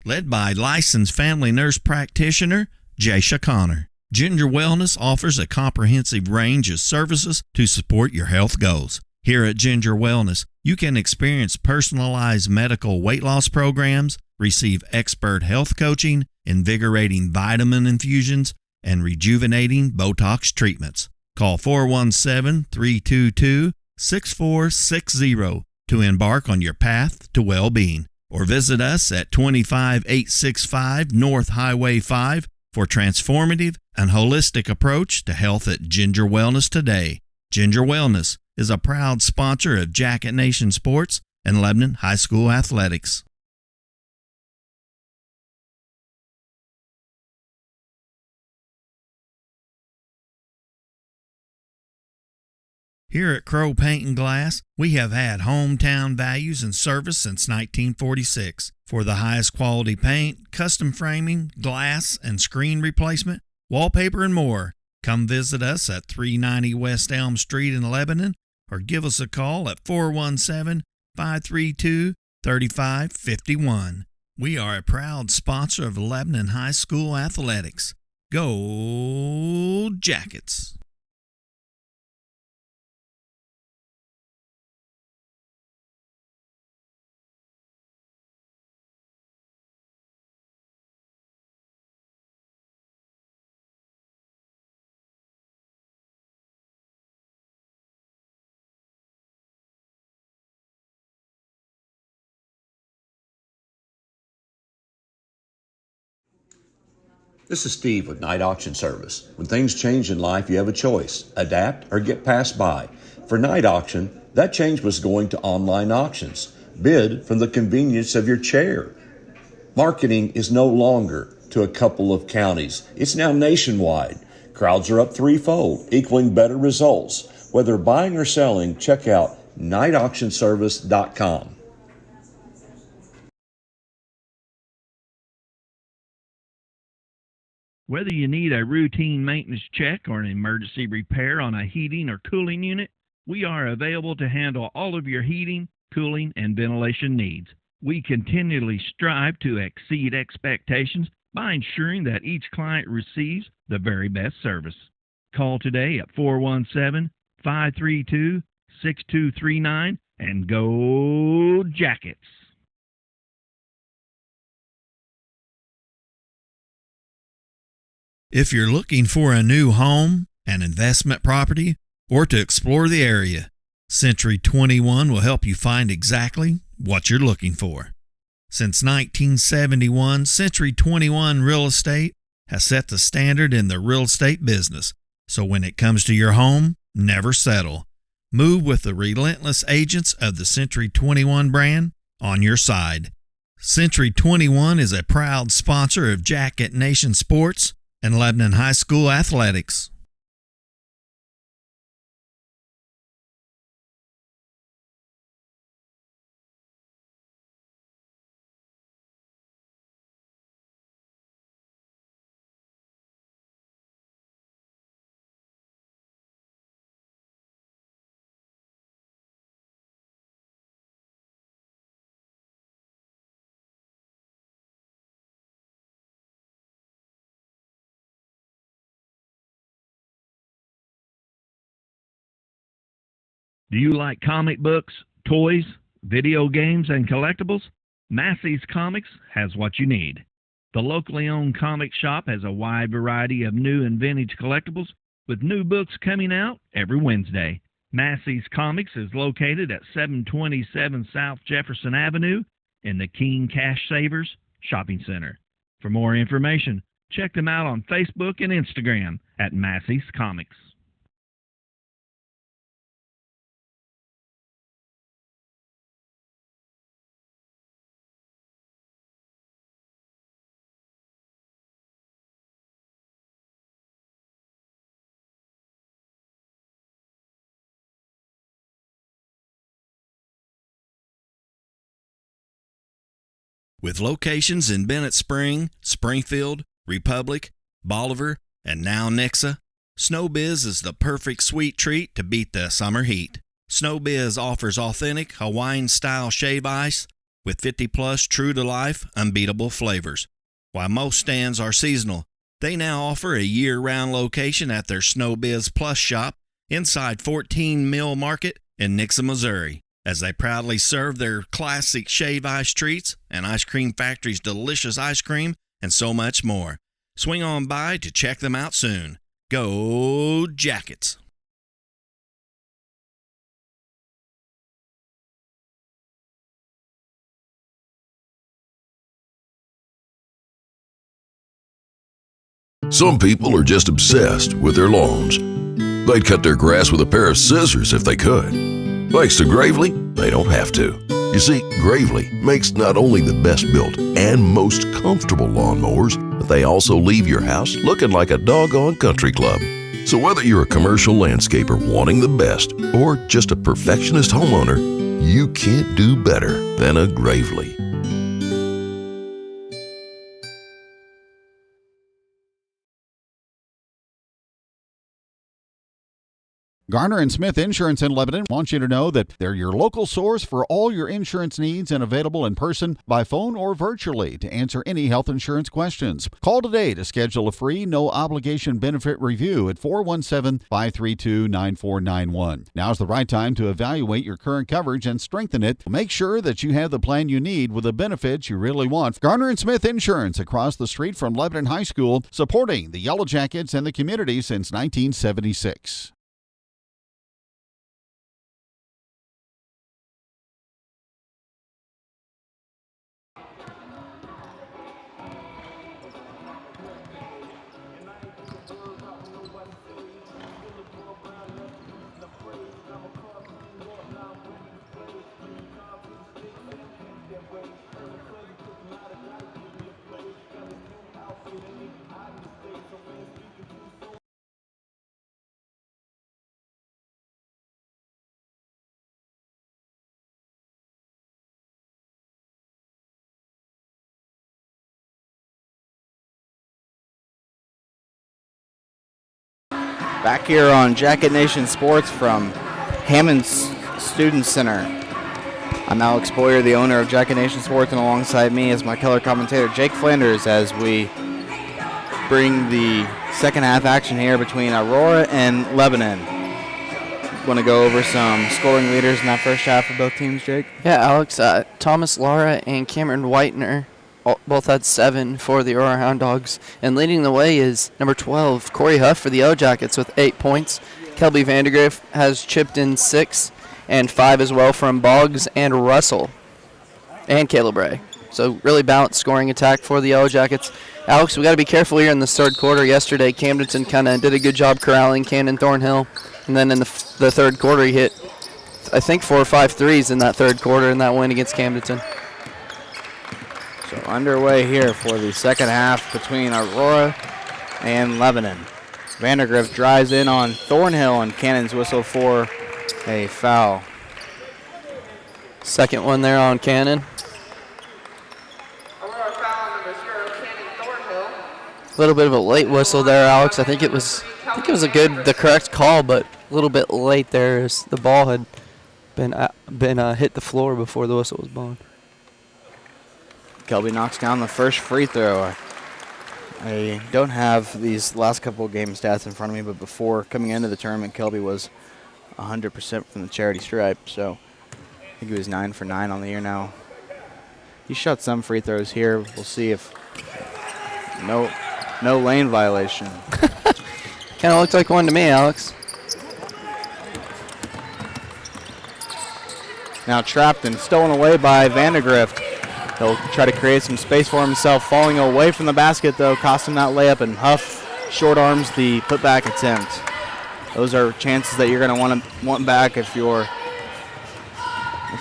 Led by licensed family nurse practitioner Jaisha Connor, Ginger Wellness offers a comprehensive range of services to support your health goals. Here at Ginger Wellness, you can experience personalized medical weight loss programs, receive expert health coaching, invigorating vitamin infusions, and rejuvenating Botox treatments. Call 417-322-6460 to embark on your path to well-being. Or visit us at 25865 North Highway 5 for transformative and holistic approach to health at Ginger Wellness today. Ginger Wellness is a proud sponsor of Jacket Nation Sports and Lebanon High School Athletics. Here at Crow Paint and Glass, we have had hometown values and service since 1946. For the highest quality paint, custom framing, glass and screen replacement, wallpaper, and more, come visit us at 390 West Elm Street in Lebanon or give us a call at 417-532-3551. We are a proud sponsor of Lebanon High School Athletics. Go Jackets! This is Steve with Night Auction Service. When things change in life, you have a choice: adapt or get passed by. For Night Auction, that change was going to online auctions. Bid from the convenience of your chair. Marketing is no longer to a couple of counties. It's now nationwide. Crowds are up threefold, equaling better results. Whether buying or selling, check out nightauctionservice.com. Whether you need a routine maintenance check or an emergency repair on a heating or cooling unit, we are available to handle all of your heating, cooling, and ventilation needs. We continually strive to exceed expectations by ensuring that each client receives the very best service. Call today at 417-532-6239 and go Jackets! If you're looking for a new home, an investment property, or to explore the area, Century 21 will help you find exactly what you're looking for. Since 1971, Century 21 Real Estate has set the standard in the real estate business. So when it comes to your home, never settle. Move with the relentless agents of the Century 21 brand on your side. Century 21 is a proud sponsor of Jacket Nation Sports and Lebanon High School Athletics. Do you like comic books, toys, video games, and collectibles? Massey's Comics has what you need. The locally owned comic shop has a wide variety of new and vintage collectibles, with new books coming out every Wednesday. Massey's Comics is located at 727 South Jefferson Avenue in the Keene Cash Savers Shopping Center. For more information, check them out on Facebook and Instagram at Massey's Comics. With locations in Bennett Spring, Springfield, Republic, Bolivar, and now Nixa, SnowBiz is the perfect sweet treat to beat the summer heat. SnowBiz offers authentic Hawaiian-style shave ice with 50-plus true-to-life, unbeatable flavors. While most stands are seasonal, they now offer a year-round location at their SnowBiz Plus shop inside 14 Mill Market in Nixa, Missouri, as they proudly serve their classic shave ice treats and Ice Cream Factory's delicious ice cream and so much more. Swing on by to check them out soon. Go Jackets! Some people are just obsessed with their lawns. They'd cut their grass with a pair of scissors if they could. Thanks to Gravely, they don't have to. You see, Gravely makes not only the best built and most comfortable lawnmowers, but they also leave your house looking like a doggone country club. So whether you're a commercial landscaper wanting the best or just a perfectionist homeowner, you can't do better than a Gravely. Garner & Smith Insurance in Lebanon wants you to know that they're your local source for all your insurance needs and available in person, by phone, or virtually to answer any health insurance questions. Call today to schedule a free, no-obligation benefit review at 417-532-9491. Now's the right time to evaluate your current coverage and strengthen it. Make sure that you have the plan you need with the benefits you really want. Garner & Smith Insurance across the street from Lebanon High School, supporting the Yellow Jackets and the community since 1976. Back here on Jacket Nation Sports from Hammond's Student Center. I'm Alex Boyer, the owner of Jacket Nation Sports, and alongside me is my color commentator, Jake Flanders, as we bring the second half action here between Aurora and Lebanon. Want to go over some scoring leaders in that first half for both teams, Jake? Yeah, Alex, Thomas Lara and Cameron Whitener both had 7 for the Aurora Houn Dawgs. And leading the way is number 12, Corey Huff for the Yellow Jackets with 8 points. Kelby Vandergriff has chipped in 6, and 5 as well from Boggs and Russell and Caleb Ray. So really balanced scoring attack for the Yellow Jackets. Alex, we got to be careful here in this third quarter. Yesterday, Camdenton kind of did a good job corralling Camden Thornhill. And then in the third quarter, he hit, I think, 4 or 5 threes in that third quarter in that win against Camdenton. So underway here for the second half between Aurora and Lebanon. Vandergrift drives in on Thornhill, and Cannon's whistle for a foul. Second one there on Cannon. A little bit of a late whistle there, Alex. I think it was the correct call, but a little bit late there as the ball had been hit the floor before the whistle was blown. Kelby knocks down the first free throw. I don't have these last couple of game stats in front of me, but before coming into the tournament, Kelby was 100% from the charity stripe. So I think he was 9 for 9 on the year now. He shot some free throws here. We'll see if no lane violation. Kind of looked like one to me, Alex. Now trapped and stolen away by Vandergrift. He'll try to create some space for himself, falling away from the basket, though, cost him that layup, and Huff short arms the putback attempt. Those are chances that you're going to want back if you're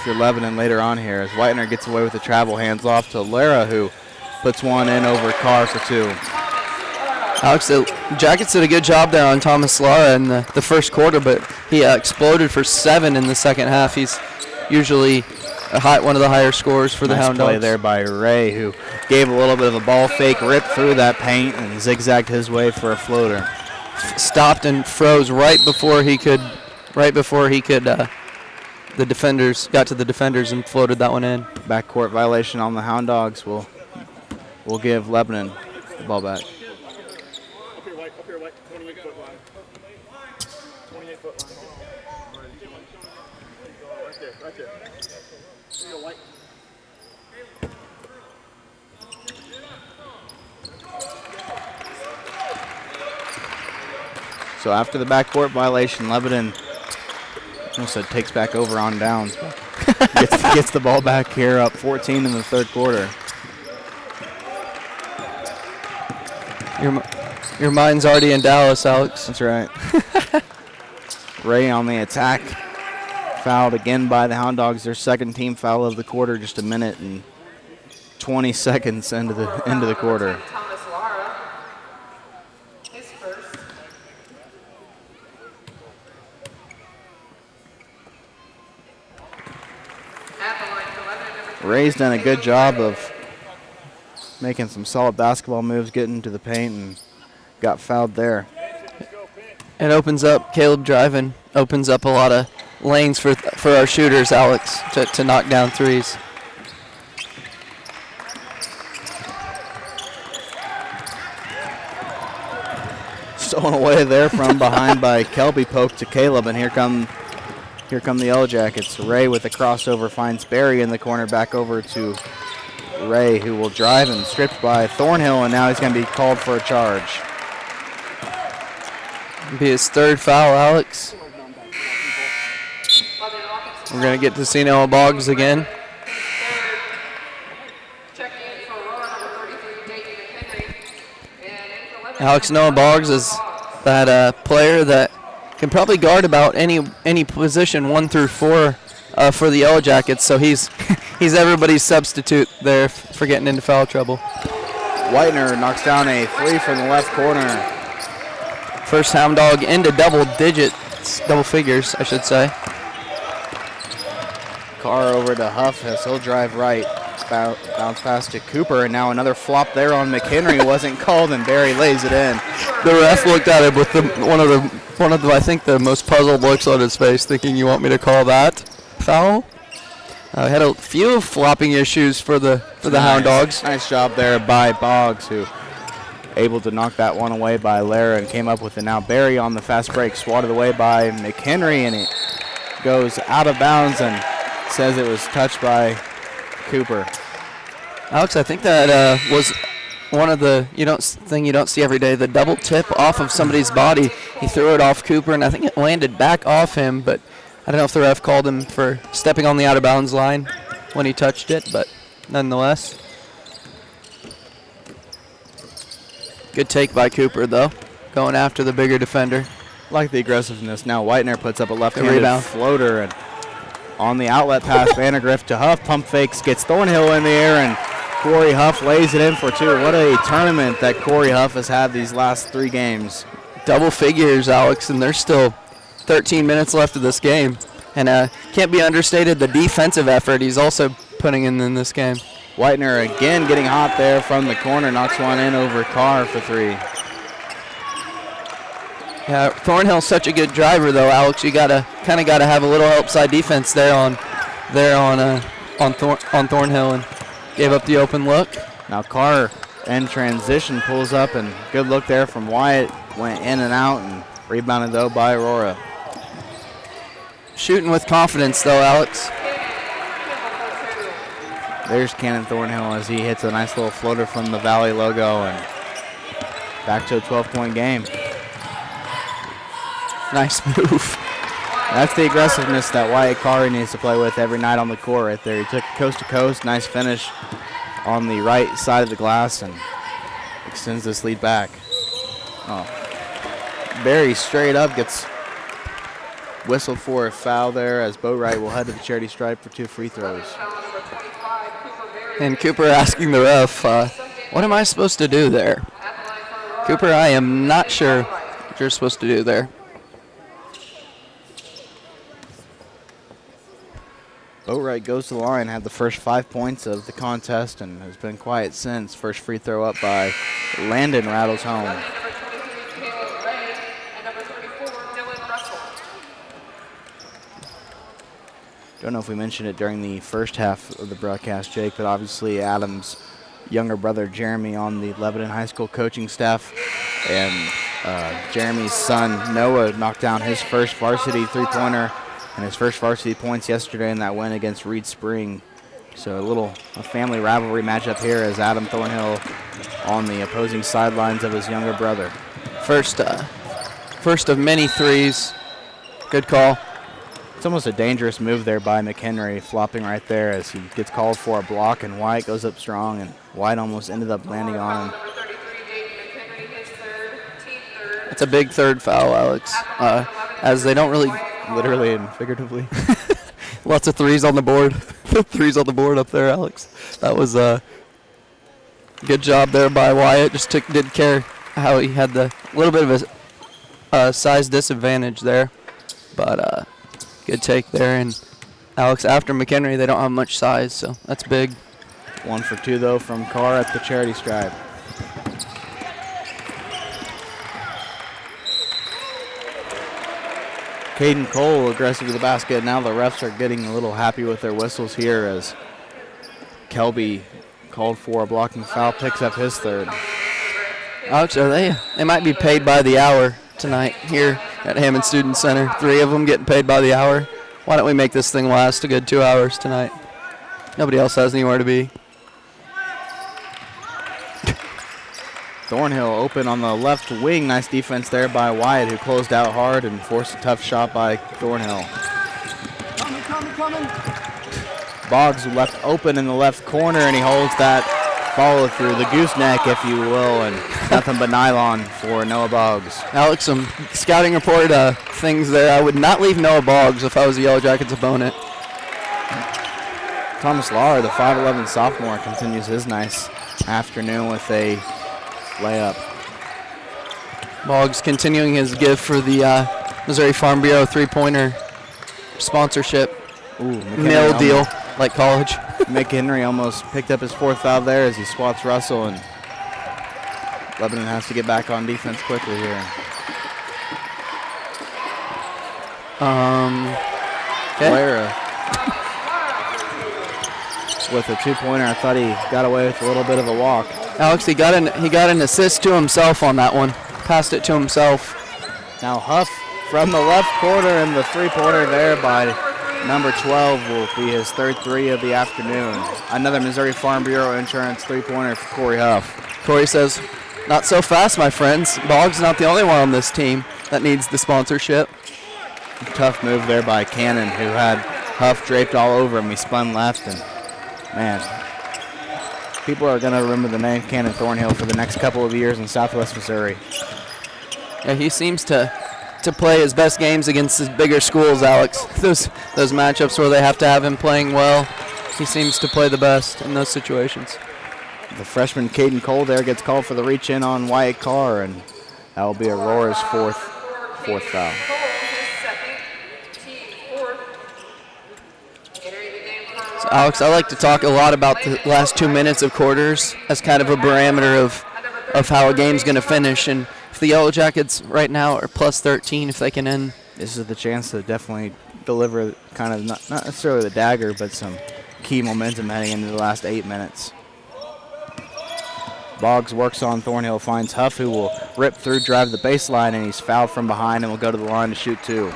Lebanon later on here, as Whitener gets away with the travel, hands off to Lara, who puts one in over Carr for 2. Alex, the Jackets did a good job there on Thomas Lara in the first quarter, but he exploded for 7 in the second half. He's usually one of the higher scorers for the Hound Dogs. Nice play there by Ray, who gave a little bit of a ball fake, ripped through that paint, and zigzagged his way for a floater. Stopped and froze right before he could. The defenders got to the defenders and floated that one in. Backcourt violation on the Hound Dogs. Will give Lebanon the ball back. Up here, 28-foot line. 28-foot line. Right there. So after the backcourt violation, Lebanon takes back over on downs. gets the ball back here, up 14 in the third quarter. Your mind's already in Dallas, Alex. That's right. Ray on the attack. Fouled again by the Hound Dogs. Their second team foul of the quarter, just a minute and 20 seconds into the quarter. Ray's done a good job of making some solid basketball moves, getting to the paint, and got fouled there. It opens up, Caleb driving, opens up a lot of lanes for our shooters, Alex, to knock down threes. Stolen away there from behind by Kelby, poke to Caleb, and here come the Yellow Jackets. Ray with the crossover finds Barry in the corner, back over to Ray, who will drive and stripped by Thornhill, and now he's going to be called for a charge. It'll be his third foul, Alex. We're going to get to see Noah Boggs again. Alex, Noah Boggs is that player that can probably guard about any position 1 through 4 for the Yellow Jackets, so he's everybody's substitute there for getting into foul trouble. Whitener knocks down a 3 from the left corner. First Hound Dog into double figures, I should say. Carr over to Huff as he'll drive right. Bounce pass to Cooper, and now another flop there on McHenry wasn't called, and Barry lays it in. The ref looked at it with one of the I think the most puzzled looks on his face, thinking, you want me to call that foul? Had a few flopping issues for the Hound Dogs. Nice job there by Boggs, who able to knock that one away by Lara and came up with it. Now Barry on the fast break, swatted away by McHenry, and it goes out of bounds and says it was touched by Cooper. Alex, I think that was one of the thing you don't see every day, the double tip off of somebody's body. He threw it off Cooper, and I think it landed back off him, but I don't know if the ref called him for stepping on the out of bounds line when he touched it, but nonetheless. Good take by Cooper, though, going after the bigger defender. Like the aggressiveness. Now Whitener puts up a left-handed rebound. floater, and on the outlet pass, Vandergrift to Huff, pump fakes, gets Thornhill in the air, and Corey Huff lays it in for two. What a tournament that Corey Huff has had these last 3 games. Double figures, Alex, and there's still 13 minutes left of this game. And can't be understated the defensive effort he's also putting in this game. Whitener again getting hot there from the corner, knocks one in over Carr for 3. Yeah, Thornhill's such a good driver, though, Alex. You gotta have a little help side defense there on Thornhill, and gave up the open look. Now Carr in transition pulls up, and good look there from Wyatt. Went in and out, and rebounded though by Aurora. Shooting with confidence, though, Alex. There's Cannon Thornhill as he hits a nice little floater from the Valley logo, and back to a 12-point game. Nice move. That's the aggressiveness that Wyatt Carr needs to play with every night on the court right there. He took coast to coast, nice finish on the right side of the glass, and extends this lead back. Oh. Barry straight up gets whistled for a foul there as Boatwright will head to the charity stripe for 2 free throws. And Cooper asking the ref, what am I supposed to do there? Cooper, I am not sure what you're supposed to do there. Boatwright goes to the line, had the first 5 points of the contest, and has been quiet since. First free throw up by Landon rattles home. Don't know if we mentioned it during the first half of the broadcast, Jake, but obviously Adam's younger brother Jeremy on the Lebanon High School coaching staff, and Jeremy's son Noah knocked down his first varsity 3-pointer and his first varsity points yesterday in that win against Reed Spring. So a family rivalry matchup here as Adam Thornhill on the opposing sidelines of his younger brother. First of many threes. Good call. It's almost a dangerous move there by McHenry, flopping right there as he gets called for a block, and White goes up strong, and White almost ended up landing on him. It's a big third foul, Alex, as they don't really... Literally and figuratively. Lots of threes on the board. Threes on the board up there, Alex. That was a good job there by Wyatt. Just didn't care how he had the little bit of a size disadvantage there. But good take there. And Alex, after McHenry, they don't have much size, so that's big. 1 for 2, though, from Carr at the charity stripe. Caden Cole aggressive to the basket. Now the refs are getting a little happy with their whistles here as Kelby called for a blocking foul, picks up his third. Alex, they might be paid by the hour tonight here at Hammond Student Center. 3 of them getting paid by the hour. Why don't we make this thing last a good 2 hours tonight? Nobody else has anywhere to be. Thornhill open on the left wing. Nice defense there by Wyatt, who closed out hard and forced a tough shot by Thornhill. Coming. Boggs left open in the left corner, and he holds that follow through, the gooseneck, if you will, and nothing but nylon for Noah Boggs. Alex, some scouting report things there. I would not leave Noah Boggs if I was the Yellow Jackets opponent. Thomas Lauer, the 5'11 sophomore, continues his nice afternoon with a layup. Boggs continuing his gift for the Missouri Farm Bureau 3-pointer sponsorship. Nil deal, like college. McHenry almost picked up his 4th foul there as he swats Russell, and Lebanon has to get back on defense quickly here. Clara with a 2-pointer. I thought he got away with a little bit of a walk. Alex, he got an assist to himself on that one. Passed it to himself. Now Huff from the left corner, and the 3-pointer there by number 12 will be his 3rd 3 of the afternoon. Another Missouri Farm Bureau Insurance 3-pointer for Corey Huff. Corey says, not so fast, my friends. Boggs not the only one on this team that needs the sponsorship. Tough move there by Cannon, who had Huff draped all over him. He spun left, and man, People are going to remember the name Cannon Thornhill for the next couple of years in Southwest Missouri. Yeah, he seems to play his best games against his bigger schools, Alex. Those matchups where they have to have him playing well, he seems to play the best in those situations. The freshman Caden Cole there gets called for the reach-in on Wyatt Carr, and that will be Aurora's fourth foul. So Alex, I like to talk a lot about the last 2 minutes of quarters as kind of a barometer of how a game's going to finish. And if the Yellow Jackets right now are plus 13, if they can end. This is the chance to definitely deliver kind of not necessarily the dagger, but some key momentum heading into the last 8 minutes. Boggs works on Thornhill, finds Huff, who will rip through, drive the baseline, and he's fouled from behind and will go to the line to shoot 2.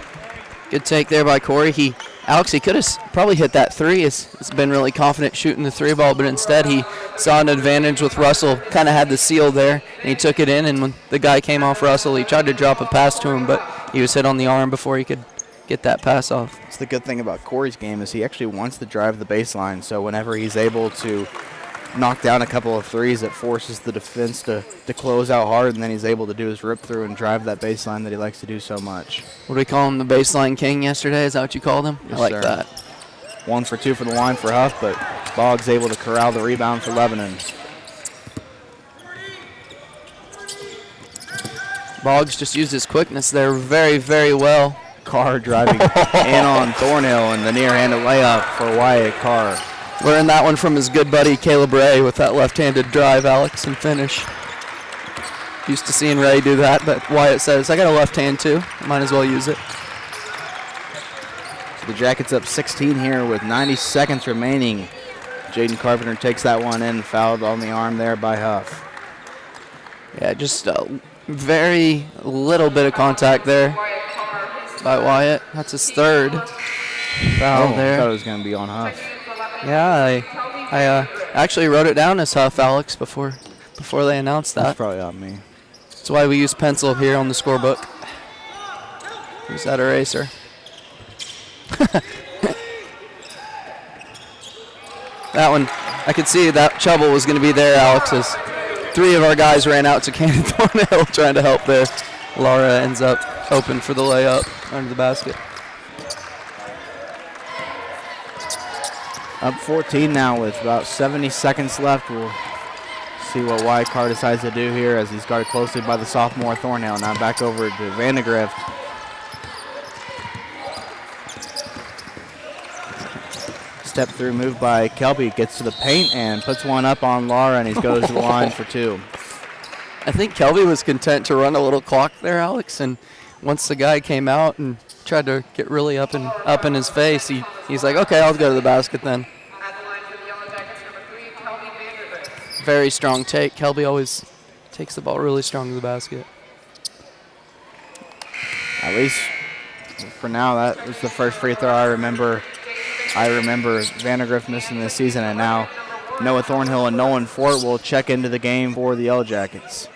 Good take there by Corey. Alex, he could have probably hit that 3. He's been really confident shooting the 3 ball, but instead he saw an advantage with Russell, kind of had the seal there, and he took it in, and when the guy came off Russell, he tried to drop a pass to him, but he was hit on the arm before he could get that pass off. It's the good thing about Corey's game is he actually wants to drive the baseline, so whenever he's able to knock down a couple of 3s, it forces the defense to close out hard, and then he's able to do his rip through and drive that baseline that he likes to do so much. What do we call him, the baseline king yesterday? Is that what you called him? Yes, I like sir. that. 1 for 2 for the line for Huff, but Boggs able to corral the rebound for Lebanon. Boggs just used his quickness there very, very well. Carr driving in on Thornhill, and the near-handed layup for Wyatt Carr. Learned that one from his good buddy Caleb Ray with that left-handed drive, Alex, and finish. Used to seeing Ray do that, but Wyatt says, I got a left hand too. Might as well use it. So the Jackets up 16 here with 90 seconds remaining. Jaden Carpenter takes that one in, fouled on the arm there by Huff. Yeah, just a very little bit of contact there by Wyatt. That's his 3rd foul there. I thought it was going to be on Huff. Yeah, I actually wrote it down as Huff, Alex, before they announced that. That's probably on me. That's why we use pencil here on the scorebook. Use that eraser. That one, I could see that trouble was going to be there, Alex, as 3 of our guys ran out to Cannon Thornhill trying to help there. Laura ends up open for the layup under the basket. Up 14 now with about 70 seconds left. We'll see what Wyatt Carr decides to do here as he's guarded closely by the sophomore Thornhill. Now back over to Vandegrift. Step through move by Kelby, gets to the paint and puts one up on Laura, and he goes to the line for 2. I think Kelby was content to run a little clock there, Alex, and once the guy came out and tried to get really up in his face, he's like, okay, I'll go to the basket then. Very strong take. Kelby always takes the ball really strong to the basket. At least for now, that was the first free throw I remember Vandegrift missing this season, and now Noah Thornhill and Nolan Fort will check into the game for the Yellow Jackets.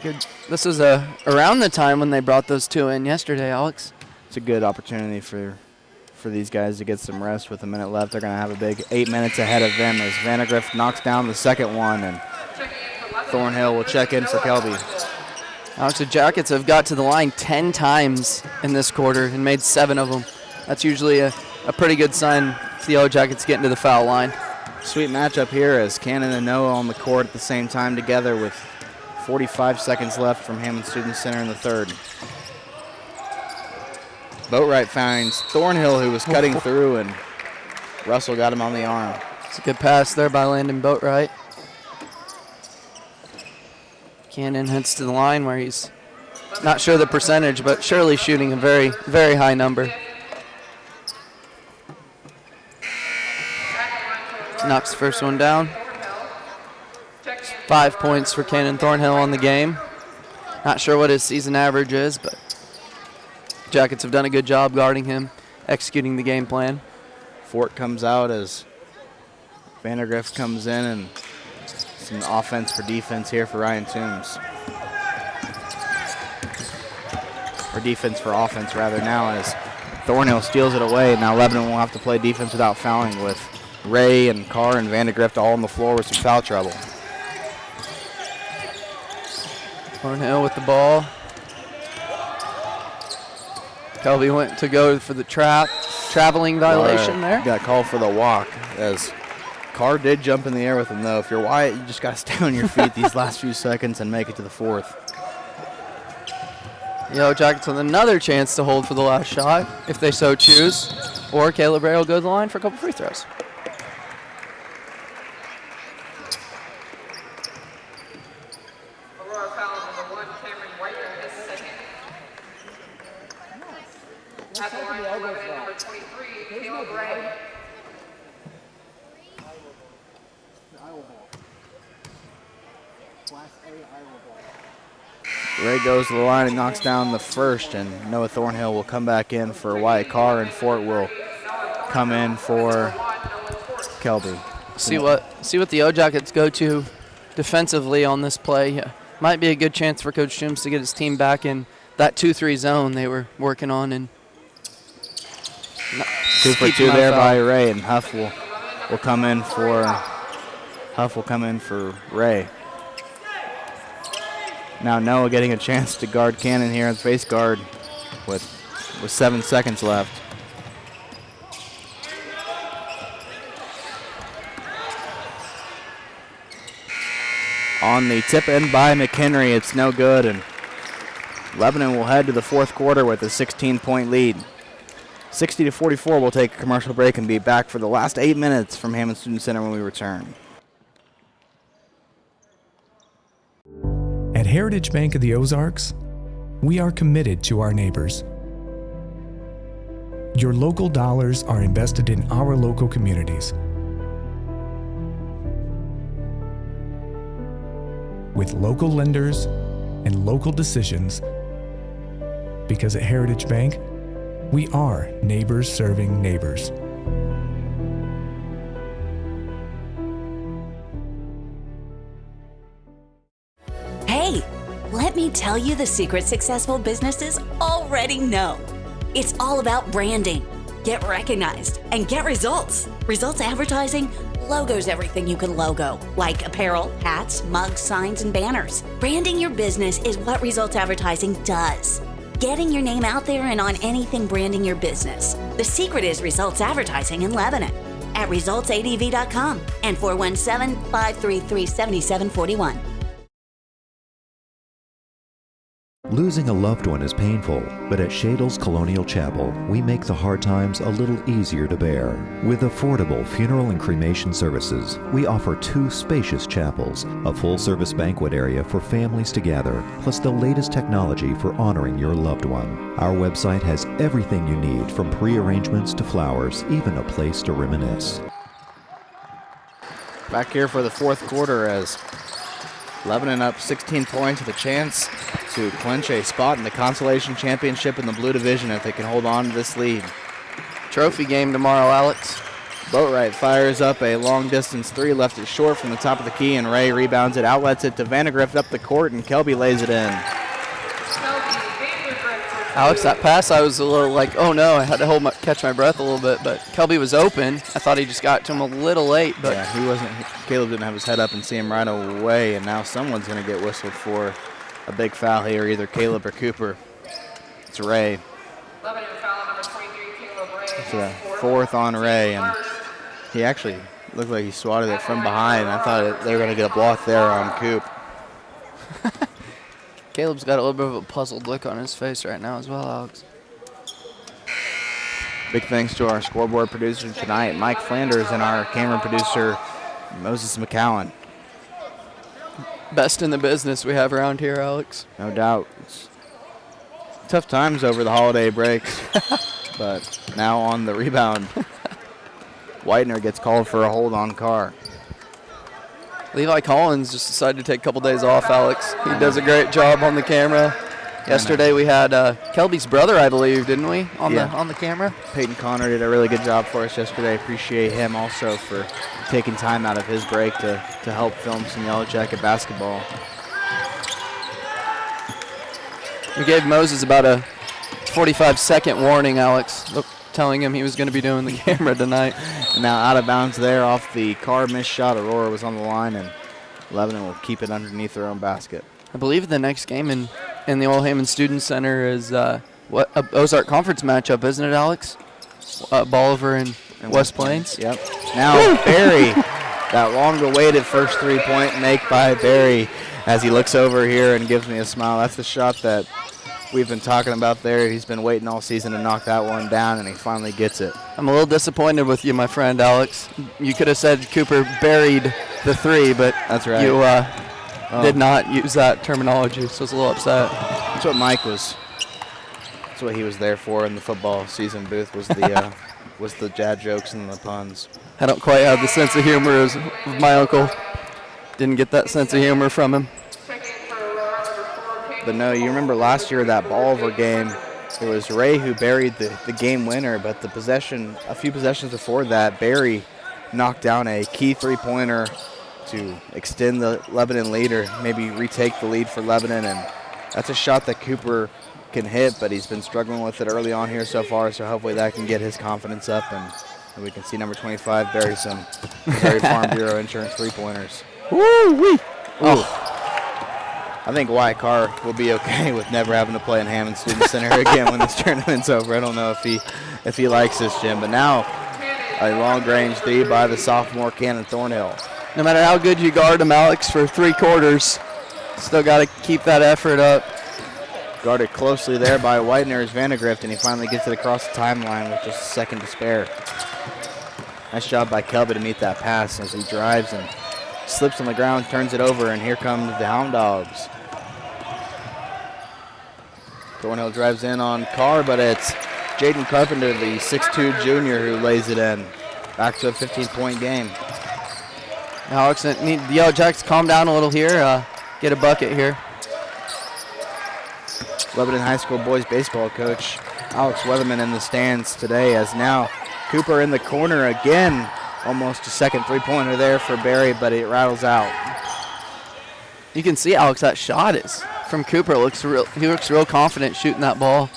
Good. This was around the time when they brought those 2 in yesterday, Alex. It's a good opportunity for these guys to get some rest with a minute left. They're going to have a big 8 minutes ahead of them as Vandegrift knocks down the second one, and Thornhill will check in for Kelby. Alex, the Jackets have got to the line 10 times in this quarter and made 7 of them. That's usually a pretty good sign if the Yellow Jackets get into the foul line. Sweet matchup here as Cannon and Noah on the court at the same time together with 45 seconds left from Hammond Student Center in the 3rd. Boatwright finds Thornhill, who was cutting through, and Russell got him on the arm. It's a good pass there by Landon Boatwright. Cannon heads to the line where he's not sure the percentage, but surely shooting a very, very high number. Knocks the first one down. 5 points for Cannon Thornhill on the game. Not sure what his season average is, but Jackets have done a good job guarding him, executing the game plan. Fort comes out as Vandegrift comes in, and some offense for defense here for Ryan Toombs. Or defense for offense, rather, now as Thornhill steals it away. Now Lebanon will have to play defense without fouling with Ray and Carr and Vandegrift all on the floor with some foul trouble. Thornhill with the ball. Kelby went to go for the traveling violation there. Got called for the walk as Carr did jump in the air with him, though. If you're Wyatt, you just got to stay on your feet these last few seconds and make it to the fourth. Yellow Jackets with another chance to hold for the last shot, if they so choose. Or Caleb Ray will go to the line for a couple free throws. Aurora foul number 1, Cameron Whitener, his second. At the line, number 23, Caleb Ray. Ray goes to the line and knocks down the first, and Noah Thornhill will come back in for Wyatt Carr, and Fort will come in for Kelby. See what the O-Jackets go to defensively on this play. Might be a good chance for Coach Jooms to get his team back in that 2-3 zone they were working on. And 2 for 2 there by Ray, and Huff will come in for Ray. Now Noah getting a chance to guard Cannon here as face guard with 7 seconds left. On the tip in by McHenry, it's no good, and Lebanon will head to the fourth quarter with a 16-point lead. 60-44, we'll take a commercial break and be back for the last 8 minutes from Hammond Student Center when we return. At Heritage Bank of the Ozarks, we are committed to our neighbors. Your local dollars are invested in our local communities. With local lenders and local decisions, because at Heritage Bank, we are neighbors serving neighbors. Hey, let me tell you the secret successful businesses already know. It's all about branding. Get recognized and get results. Results advertising, logos everything you can logo, like apparel, hats, mugs, signs, and banners. Branding your business is what Results Advertising does. Getting your name out there and on anything branding your business. The secret is Results Advertising in Lebanon at resultsadv.com and 417-533-7741. Losing a loved one is painful, but at Shadle's Colonial Chapel, we make the hard times a little easier to bear. With affordable funeral and cremation services, we offer 2 spacious chapels, a full-service banquet area for families to gather, plus the latest technology for honoring your loved one. Our website has everything you need, from pre-arrangements to flowers, even a place to reminisce. Back here for the fourth quarter as Lebanon up 16 points with a chance to clinch a spot in the Consolation Championship in the Blue Division if they can hold on to this lead. Trophy game tomorrow, Alex. Boatwright fires up a long-distance 3, left it short from the top of the key, and Ray rebounds it, outlets it to Vandegrift up the court, and Kelby lays it in. Alex, that pass, I was a little like, oh no, I had to catch my breath a little bit, but Kelby was open. I thought he just got to him a little late, but yeah, Caleb didn't have his head up and see him right away, and now someone's going to get whistled for a big foul here, either Caleb or Cooper. It's Ray. It's a 4th on Ray, and he actually looked like he swatted it from behind. I thought they were going to get a block there on Coop. Caleb's got a little bit of a puzzled look on his face right now as well, Alex. Big thanks to our scoreboard producer tonight, Mike Flanders, and our camera producer, Moses McCowan. Best in the business we have around here, Alex. No doubt. It's tough times over the holiday breaks, but now on the rebound, Whitener gets called for a hold on Carr. Levi Collins just decided to take a couple days off, Alex. He does a great job on the camera. Yesterday we had Kelby's brother, I believe, didn't we, on the camera? Peyton Connor did a really good job for us yesterday. Appreciate him also for taking time out of his break to help film some Yellow Jacket basketball. We gave Moses about a 45-second warning, Alex. telling him he was going to be doing the camera tonight. And now out of bounds there off the Carr missed shot. Aurora was on the line, and Lebanon will keep it underneath their own basket. I believe the next game in the Old Hammond Student Center is what a Ozark Conference matchup, isn't it, Alex? Bolivar and West Plains. Yep. Now Barry, that long-awaited first three-point make by Barry as he looks over here and gives me a smile. That's the shot that we've been talking about there. He's been waiting all season to knock that one down, and he finally gets it. I'm a little disappointed with you, my friend, Alex. You could have said Cooper buried the three, but that's right. You did not use that terminology, so I was a little upset. That's what Mike was. That's what he was there for in the football season booth, was the was the dad jokes and the puns. I don't quite have the sense of humor as my uncle. Didn't get that sense of humor from him. But no, you remember last year that Bolivar game, it was Ray who buried the game winner, but a few possessions before that, Barry knocked down a key three-pointer to extend the Lebanon lead, or maybe retake the lead for Lebanon, and that's a shot that Cooper can hit, but he's been struggling with it early on here so far, so hopefully that can get his confidence up, and we can see number 25 bury some Prairie Farm Bureau Insurance three-pointers. Woo-wee! Oh. I think Wyatt Carr will be okay with never having to play in Hammond Student Center again when this tournament's over. I don't know if he likes this, Jim, but now a long-range three by the sophomore Cannon Thornhill. No matter how good you guard him, Alex, for three quarters, still got to keep that effort up. Guarded closely there by Widener's Vandergrift, and he finally gets it across the timeline with just a second to spare. Nice job by Kelby to meet that pass as he drives and slips on the ground, turns it over, and here comes the Hound Dogs. Thornhill drives in on Carr, but it's Jaden Carpenter, the 6'2 junior, who lays it in. Back to a 15-point game. Alex, need the Yellow Jackets calm down a little here, get a bucket here. Lebanon High School boys baseball coach Alex Weatherman in the stands today, as now Cooper in the corner again. Almost a second three-pointer there for Barry, but it rattles out. You can see, Alex, that shot is from Cooper. He looks real confident shooting that ball.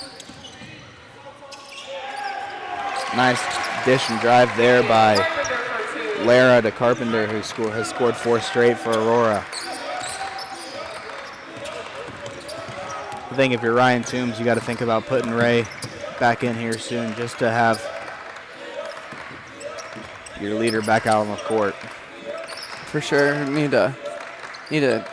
Nice dish and drive there by Lara to Carpenter, who has scored 4 straight for Aurora. I think if you're Ryan Toombs, you got to think about putting Ray back in here soon, just to have your leader back out on the court. For sure, need to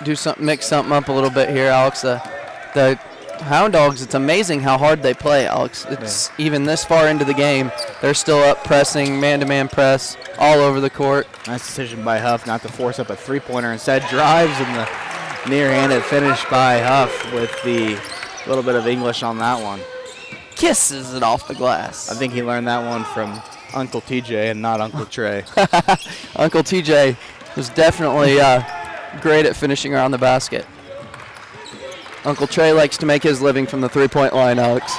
do something, mix something up a little bit here, Alex. The Hound Dogs, it's amazing how hard they play, Alex. It's even this far into the game, they're still up pressing, man-to-man press all over the court. Nice decision by Huff not to force up a three-pointer. Instead, drives in the near-handed finish by Huff with the little bit of English on that one. Kisses it off the glass. I think he learned that one from Uncle TJ and not Uncle Trey. Uncle TJ was definitely great at finishing around the basket. Uncle Trey likes to make his living from the three-point line, Alex.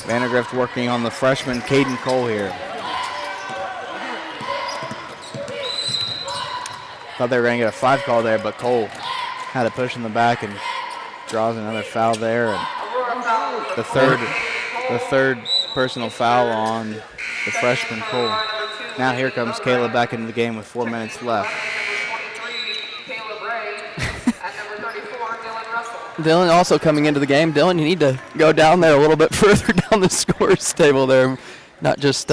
Vandergrift working on the freshman Caden Cole here. Thought they were going to get a 5 call there, but Cole had a push in the back and draws another foul there. And the third personal foul on the freshman Cole. Now here comes Caleb back into the game with 4 minutes left. Dylan also coming into the game. Dylan, you need to go down there a little bit further down the scores table there, not just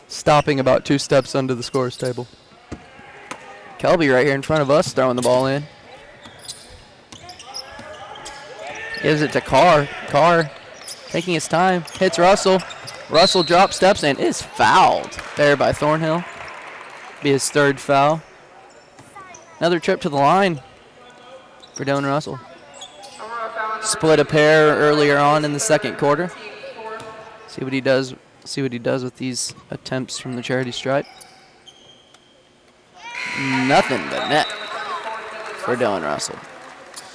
stopping about 2 steps under the scores table. Kelby right here in front of us throwing the ball in. Gives it to Carr. Carr taking his time. Hits Russell. Russell drop steps and is fouled there by Thornhill. Be his 3rd foul. Another trip to the line for Dylan Russell. Split a pair earlier on in the 2nd quarter. See what he does. See what he does with these attempts from the charity stripe. Nothing but net for Dylan Russell.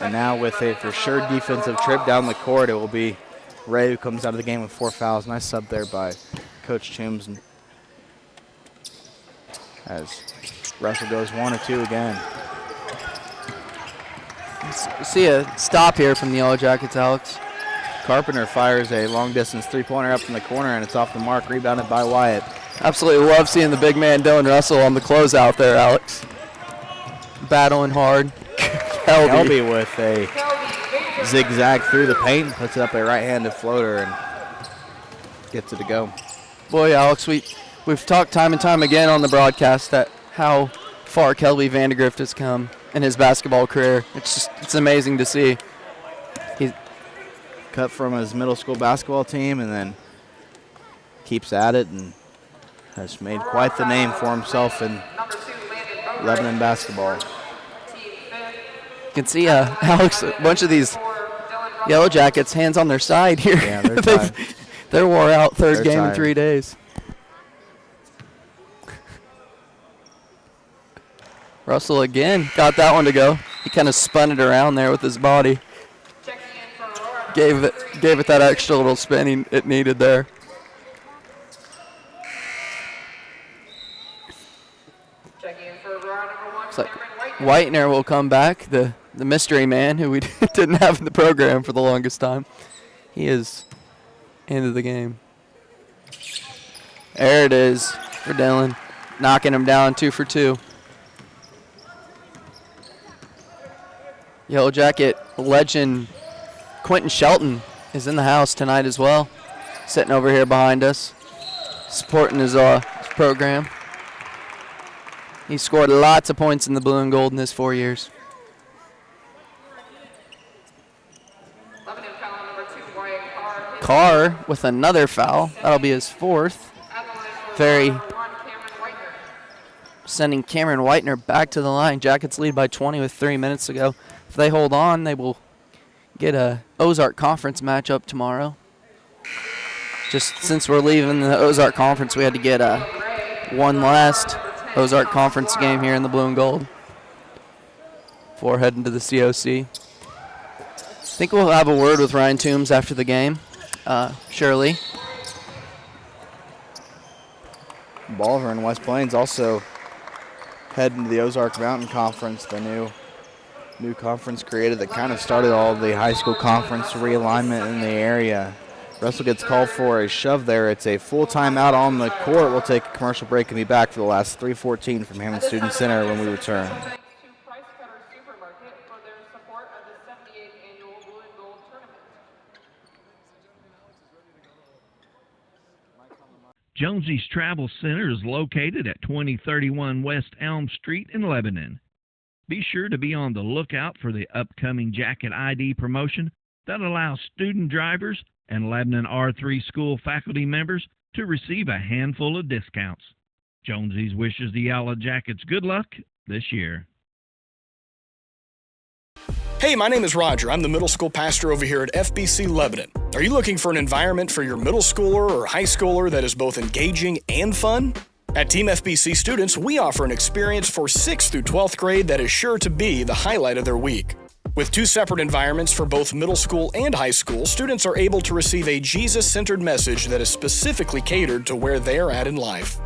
And now with a for sure defensive trip down the court, it will be Ray who comes out of the game with 4 fouls. Nice sub there by Coach Toombs. As Russell goes 1 or 2 again. See a stop here from the Yellow Jackets, Alex. Carpenter fires a long-distance three-pointer up in the corner, and it's off the mark, rebounded by Wyatt. Absolutely love seeing the big man Dylan Russell on the closeout there, Alex. Battling hard. Kelby with a zigzag through the paint, puts it up a right-handed floater and gets it to go. Boy, Alex, we've talked time and time again on the broadcast that how far Kelby Vandegrift has come in his basketball career. It's amazing to see. He cut from his middle school basketball team and then keeps at it and has made quite the name for himself in Lebanon basketball. You can see, Alex, a bunch of these Yellow Jackets, hands on their side here. Yeah, they're they're wore out, third game tired. in 3 days. Russell again got that one to go. He kind of spun it around there with his body. Gave it that extra little spin it needed there. Looks like Whitener will come back, the mystery man who we didn't have in the program for the longest time. He is into the game. There it is for Dylan, knocking him down 2 for 2. Yellow Jacket legend Quentin Shelton is in the house tonight as well, sitting over here behind us, supporting his program. He scored lots of points in the blue and gold in his 4 years. Carr with another foul. That'll be his 4th. Sending Cameron Whitener back to the line. Jackets lead by 20 with 3 minutes to go. If they hold on, they will get a Ozark Conference matchup tomorrow. Just since we're leaving the Ozark Conference, we had to get one last Ozark Conference game here in the blue and gold before heading to the COC. I think we'll have a word with Ryan Toombs after the game, surely. Bolivar and West Plains also heading to the Ozark Mountain Conference, the new conference created that kind of started all the high school conference realignment in the area. Russell gets called for a shove there. It's a full timeout on the court. We'll take a commercial break and be back for the last 3:14 from Hammond Student Center when we return. Jonesy's Travel Center is located at 2031 West Elm Street in Lebanon. Be sure to be on the lookout for the upcoming Jacket ID promotion that allows student drivers and Lebanon R3 school faculty members to receive a handful of discounts. Jonesy's wishes the Yellow Jackets good luck this year. Hey, my name is Roger. I'm the middle school pastor over here at FBC Lebanon. Are you looking for an environment for your middle schooler or high schooler that is both engaging and fun? At Team FBC students, we offer an experience for 6th through 12th grade that is sure to be the highlight of their week. With 2 separate environments for both middle school and high school, students are able to receive a Jesus-centered message that is specifically catered to where they are at in life.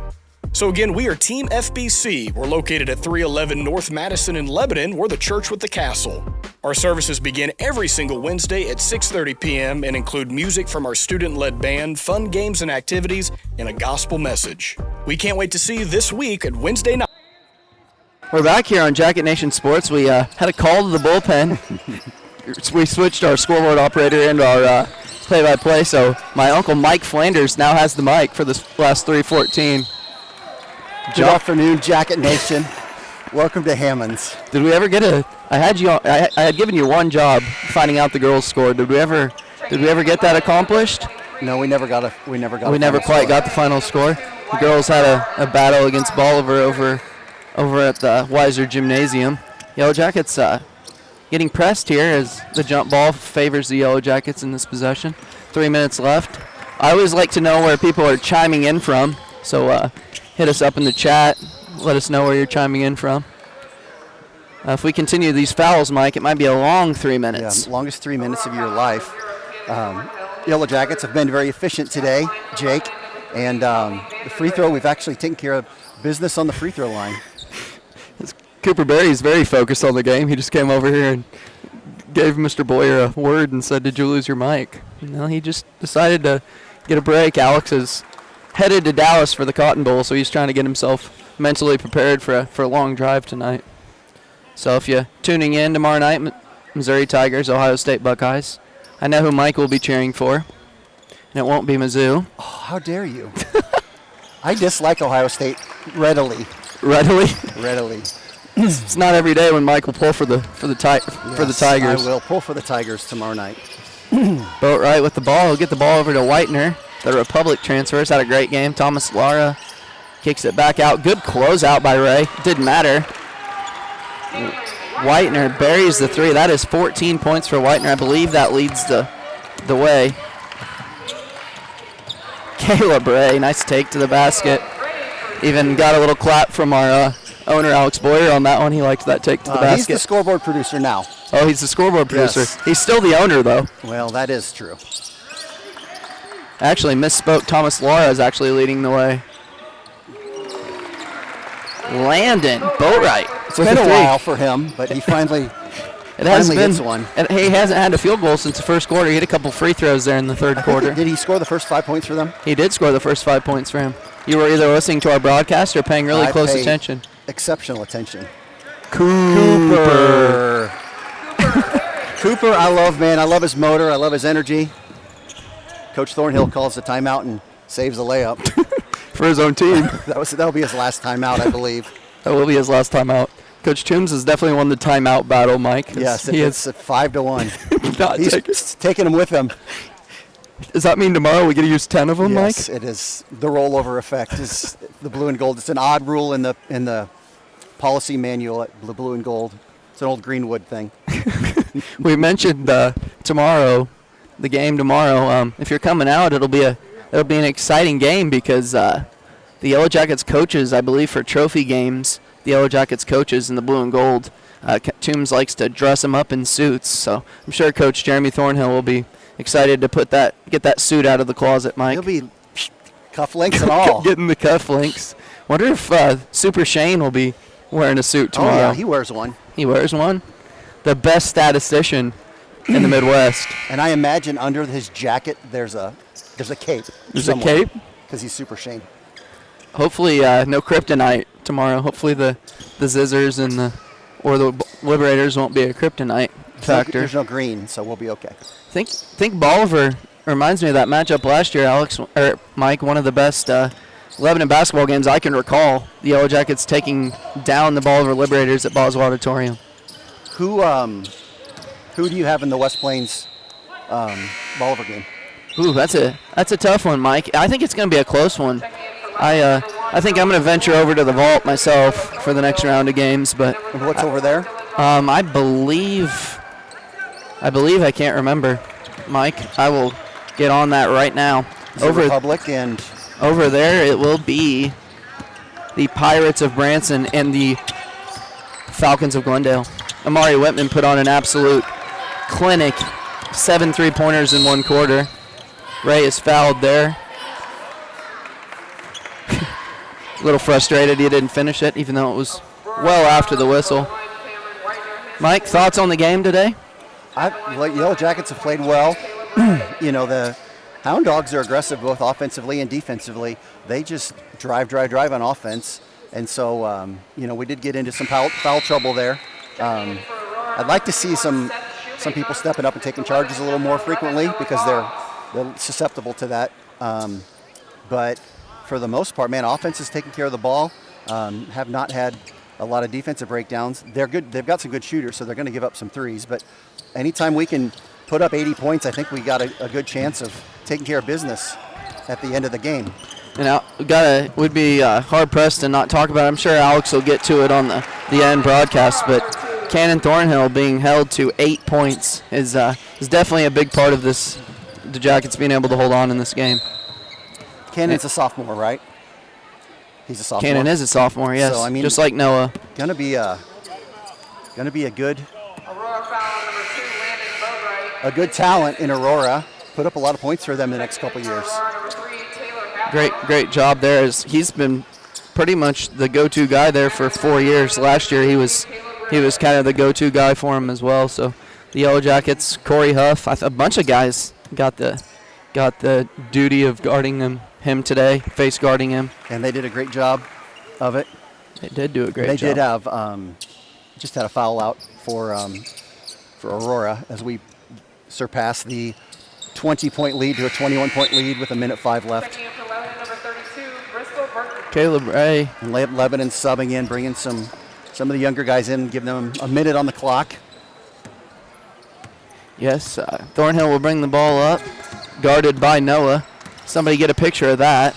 So again, we are Team FBC. We're located at 311 North Madison in Lebanon. We're the church with the castle. Our services begin every single Wednesday at 6:30 p.m. and include music from our student-led band, fun games and activities, and a gospel message. We can't wait to see you this week at Wednesday night. We're back here on Jacket Nation Sports. We had a call to the bullpen. We switched our scoreboard operator into our play-by-play, so my uncle Mike Flanders now has the mic for this last 3:14. Good afternoon, Jacket Nation. Welcome to Hammond's. Did we ever get I had given you one job, finding out the girls scored. Did we ever get that accomplished? No, we never quite got the final score. The girls had a battle against Bolivar over at the Weiser Gymnasium. Yellow Jackets getting pressed here as the jump ball favors the Yellow Jackets in this possession. 3 minutes left. I always like to know where people are chiming in from, so hit us up in the chat. Let us know where you're chiming in from. If we continue these fouls, Mike, it might be a long 3 minutes. Yeah, longest 3 minutes of your life. Yellow Jackets have been very efficient today, Jake. And the free throw, we've actually taken care of business on the free throw line. Cooper Berry's very focused on the game. He just came over here and gave Mr. Boyer a word and said, "Did you lose your mic?" No, he just decided to get a break. Alex is headed to Dallas for the Cotton Bowl, so he's trying to get himself mentally prepared for a long drive tonight. So if you're tuning in tomorrow night, Missouri Tigers, Ohio State Buckeyes, I know who Mike will be cheering for, and it won't be Mizzou. Oh, how dare you. I dislike Ohio State readily. Readily? Readily. It's not every day when Mike will pull for the Tigers. I will pull for the Tigers tomorrow night. Boatwright with the ball. He'll get the ball over to Whitener. The Republic transfers. Had a great game. Thomas Lara kicks it back out. Good closeout by Ray. Didn't matter. Whitener buries the three. That is 14 points for Whitener. I believe that leads the way. Caleb Ray, nice take to the basket. Even got a little clap from our owner, Alex Boyer, on that one. He liked that take to the basket. He's the scoreboard producer now. Oh, he's the scoreboard producer. Yes. He's still the owner, though. Well, that is true. Actually, misspoke. Thomas Lara is actually leading the way. Landon Boatwright. It's been a while for him, but he finally gets one. And he hasn't had a field goal since the first quarter. He hit a couple free throws there in the third quarter. Did he score the first 5 points for them? He did score the first 5 points for him. You were either listening to our broadcast or paying really close attention. Exceptional attention. Cooper. Cooper, I love, man. I love his motor. I love his energy. Coach Thornhill calls the timeout and saves a layup. For his own team. That'll be his last timeout, I believe. That will be his last timeout. Coach Toombs has definitely won the timeout battle, Mike. Yes, it's 5-1. He's taking them with him. Does that mean tomorrow we get to use 10 of them, yes, Mike? It is. The rollover effect is the blue and gold. It's an odd rule in the policy manual at blue and gold. It's an old Greenwood thing. We mentioned tomorrow, the game tomorrow. If you're coming out, it'll be an exciting game because the Yellow Jackets coaches, I believe, for trophy games, the Yellow Jackets coaches in the blue and gold, Toombs likes to dress them up in suits. So I'm sure Coach Jeremy Thornhill will be excited to get that suit out of the closet, Mike. He'll be cufflinks and all. Getting the cufflinks. Wonder if Super Shane will be wearing a suit tomorrow. Oh, yeah, he wears one. He wears one. The best statistician in the Midwest. And I imagine under his jacket there's a cape. There's a cape? Because he's Super Shane. Hopefully no kryptonite tomorrow. Hopefully the Zizzers and the Liberators won't be a kryptonite factor. There's no green, so we'll be okay. Think Bolivar reminds me of that matchup last year, Mike, one of the best Lebanon basketball games I can recall. The Yellow Jackets taking down the Bolivar Liberators at Boswell Auditorium. Who do you have in the West Plains Bolivar game? Ooh, that's a tough one, Mike. I think it's going to be a close one. I think I'm going to venture over to the vault myself for the next round of games. But and what's over there? I believe I can't remember, Mike. I will get on that right now. Over Republic and over there it will be the Pirates of Branson and the Falcons of Glendale. Amari Whitman put on an absolute clinic. 7 3-pointers in one quarter. Ray is fouled there. A little frustrated he didn't finish it, even though it was well after the whistle. Mike, thoughts on the game today? Yellow Jackets have played well. The Hound Dogs are aggressive both offensively and defensively. They just drive on offense. And so, we did get into some foul trouble there. I'd like to see some people stepping up and taking charges a little more frequently because they're susceptible to that. But for the most part, man, offense is taking care of the ball. Have not had a lot of defensive breakdowns. They're good. They've got some good shooters, so they're going to give up some threes. But anytime we can put up 80 points, I think we got a good chance of taking care of business at the end of the game. And would be hard pressed to not talk about it. I'm sure Alex will get to it on the end broadcast, but Cannon Thornhill being held to 8 points is definitely a big part of this. The Jackets being able to hold on in this game. Cannon's a sophomore, right? He's a sophomore. Cannon is a sophomore, yes. So, just like Noah. Gonna be a good talent in Aurora. Put up a lot of points for them in the next couple years. Great job there. He's been pretty much the go-to guy there for 4 years. Last year he was kind of the go-to guy for him as well. So the Yellow Jackets, Corey Huff, a bunch of guys got the duty of guarding him today, face guarding him. And they did a great job of it. They did do a great They job. did have just had a foul out for Aurora as we surpassed the 20-point lead to a 21-point lead with 1:05 left. Caleb Ray. And Lebanon subbing in, bringing some of the younger guys in, giving them a minute on the clock. Yes, Thornhill will bring the ball up, guarded by Noah. Somebody get a picture of that.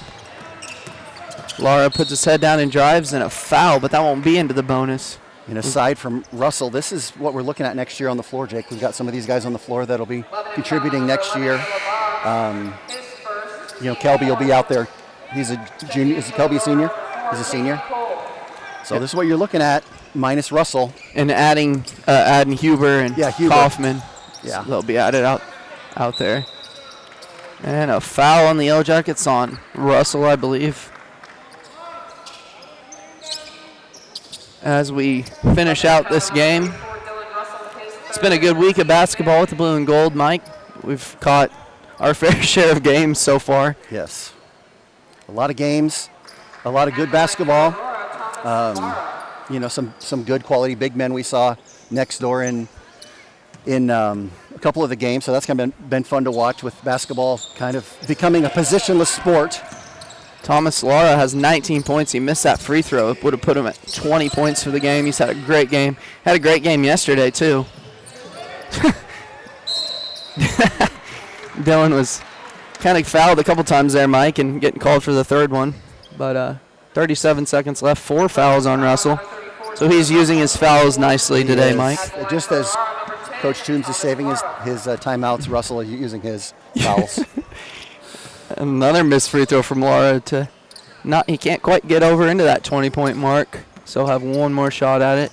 Lara puts his head down and drives, and a foul, but that won't be into the bonus. And aside from Russell, this is what we're looking at next year on the floor, Jake. We've got some of these guys on the floor that'll be contributing next year. Kelby will be out there. He's a junior. Is Kelby a senior? He's a senior. So this is what you're looking at, minus Russell. And adding Huber and Kaufman. Yeah. So they'll be added out there. And a foul on the Yellow Jackets on Russell, I believe. As we finish out this game. It's been a good week of basketball with the blue and gold, Mike. We've caught our fair share of games so far. Yes. A lot of games, a lot of good basketball. Some good quality big men we saw next door in a couple of the games. So that's kind of been fun to watch with basketball kind of becoming a positionless sport. Thomas Lara has 19 points. He missed that free throw. It would have put him at 20 points for the game. He's had a great game. Had a great game yesterday, too. Dylan was kind of fouled a couple times there, Mike, and getting called for the third one. But 37 seconds left. 4 fouls on Russell. So he's using his fouls nicely today, Mike. Just as Coach Toombs is saving his timeouts, Russell is using his fouls. Another missed free throw from Lara he can't quite get over into that 20-point mark. So he'll have one more shot at it.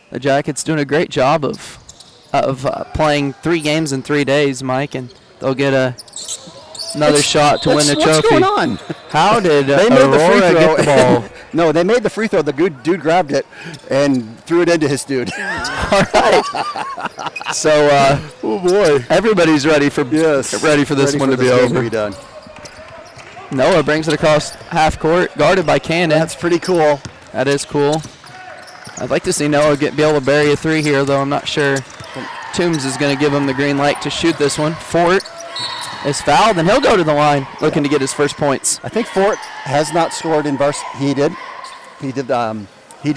The Jackets doing a great job of playing 3 games in 3 days, Mike, and they'll get another shot to win the trophy. What's going on? How did they made Aurora the free throw. get the ball? No, they made the free throw. The good dude grabbed it and threw it into his dude. All right. So, oh boy, everybody's ready for this one to be over. Done. Noah brings it across half court, guarded by Cannon. That's pretty cool. That is cool. I'd like to see Noah be able to bury a 3 here, though I'm not sure. Toombs is going to give him the green light to shoot this one. Fort is fouled, and he'll go to the line looking to get his first points. I think Fort has not scored in varsity. He did. He did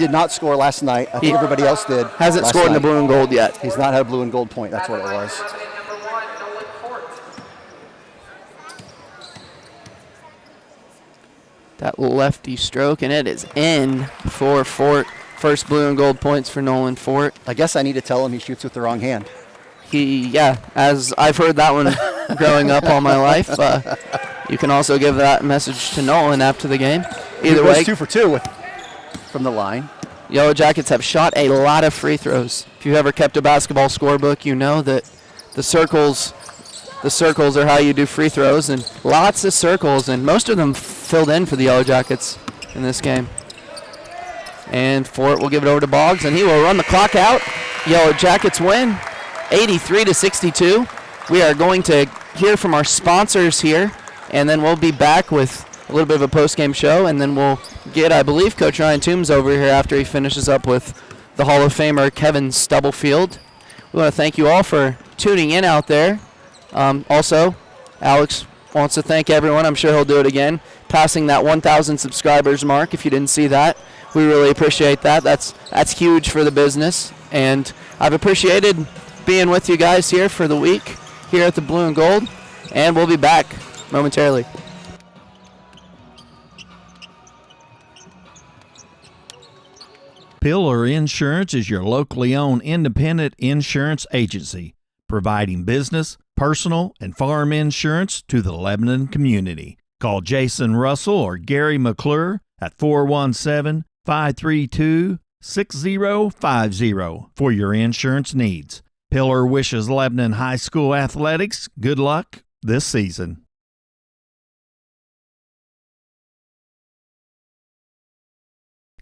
not score last night. I think everybody else did. Hasn't scored in the blue and gold yet. He's not had a blue and gold point. That's what it was. That lefty stroke, and it is in for Fort. First blue and gold points for Nolan Fort. I guess I need to tell him he shoots with the wrong hand. As I've heard that one growing up all my life. You can also give that message to Nolan after the game. Either way, 2 for 2 from the line. Yellow Jackets have shot a lot of free throws. If you've ever kept a basketball scorebook, you know that the circles are how you do free throws, and lots of circles, and most of them filled in for the Yellow Jackets in this game. And Fort will give it over to Boggs, and he will run the clock out. Yellow Jackets win 83-62. We are going to hear from our sponsors here, and then we'll be back with a little bit of a post-game show, and then we'll get, I believe, Coach Ryan Toombs over here after he finishes up with the Hall of Famer Kevin Stubblefield. We want to thank you all for tuning in out there. Also, Alex wants to thank everyone. I'm sure he'll do it again. Passing that 1,000 subscribers mark. If you didn't see that, we really appreciate that. That's huge for the business. And I've appreciated being with you guys here for the week here at the Blue and Gold. And we'll be back momentarily. Pillar Insurance is your locally owned independent insurance agency, providing business, personal, and farm insurance to the Lebanon community. Call Jason Russell or Gary McClure at 417-532-6050 for your insurance needs. Pillar wishes Lebanon High School athletics good luck this season.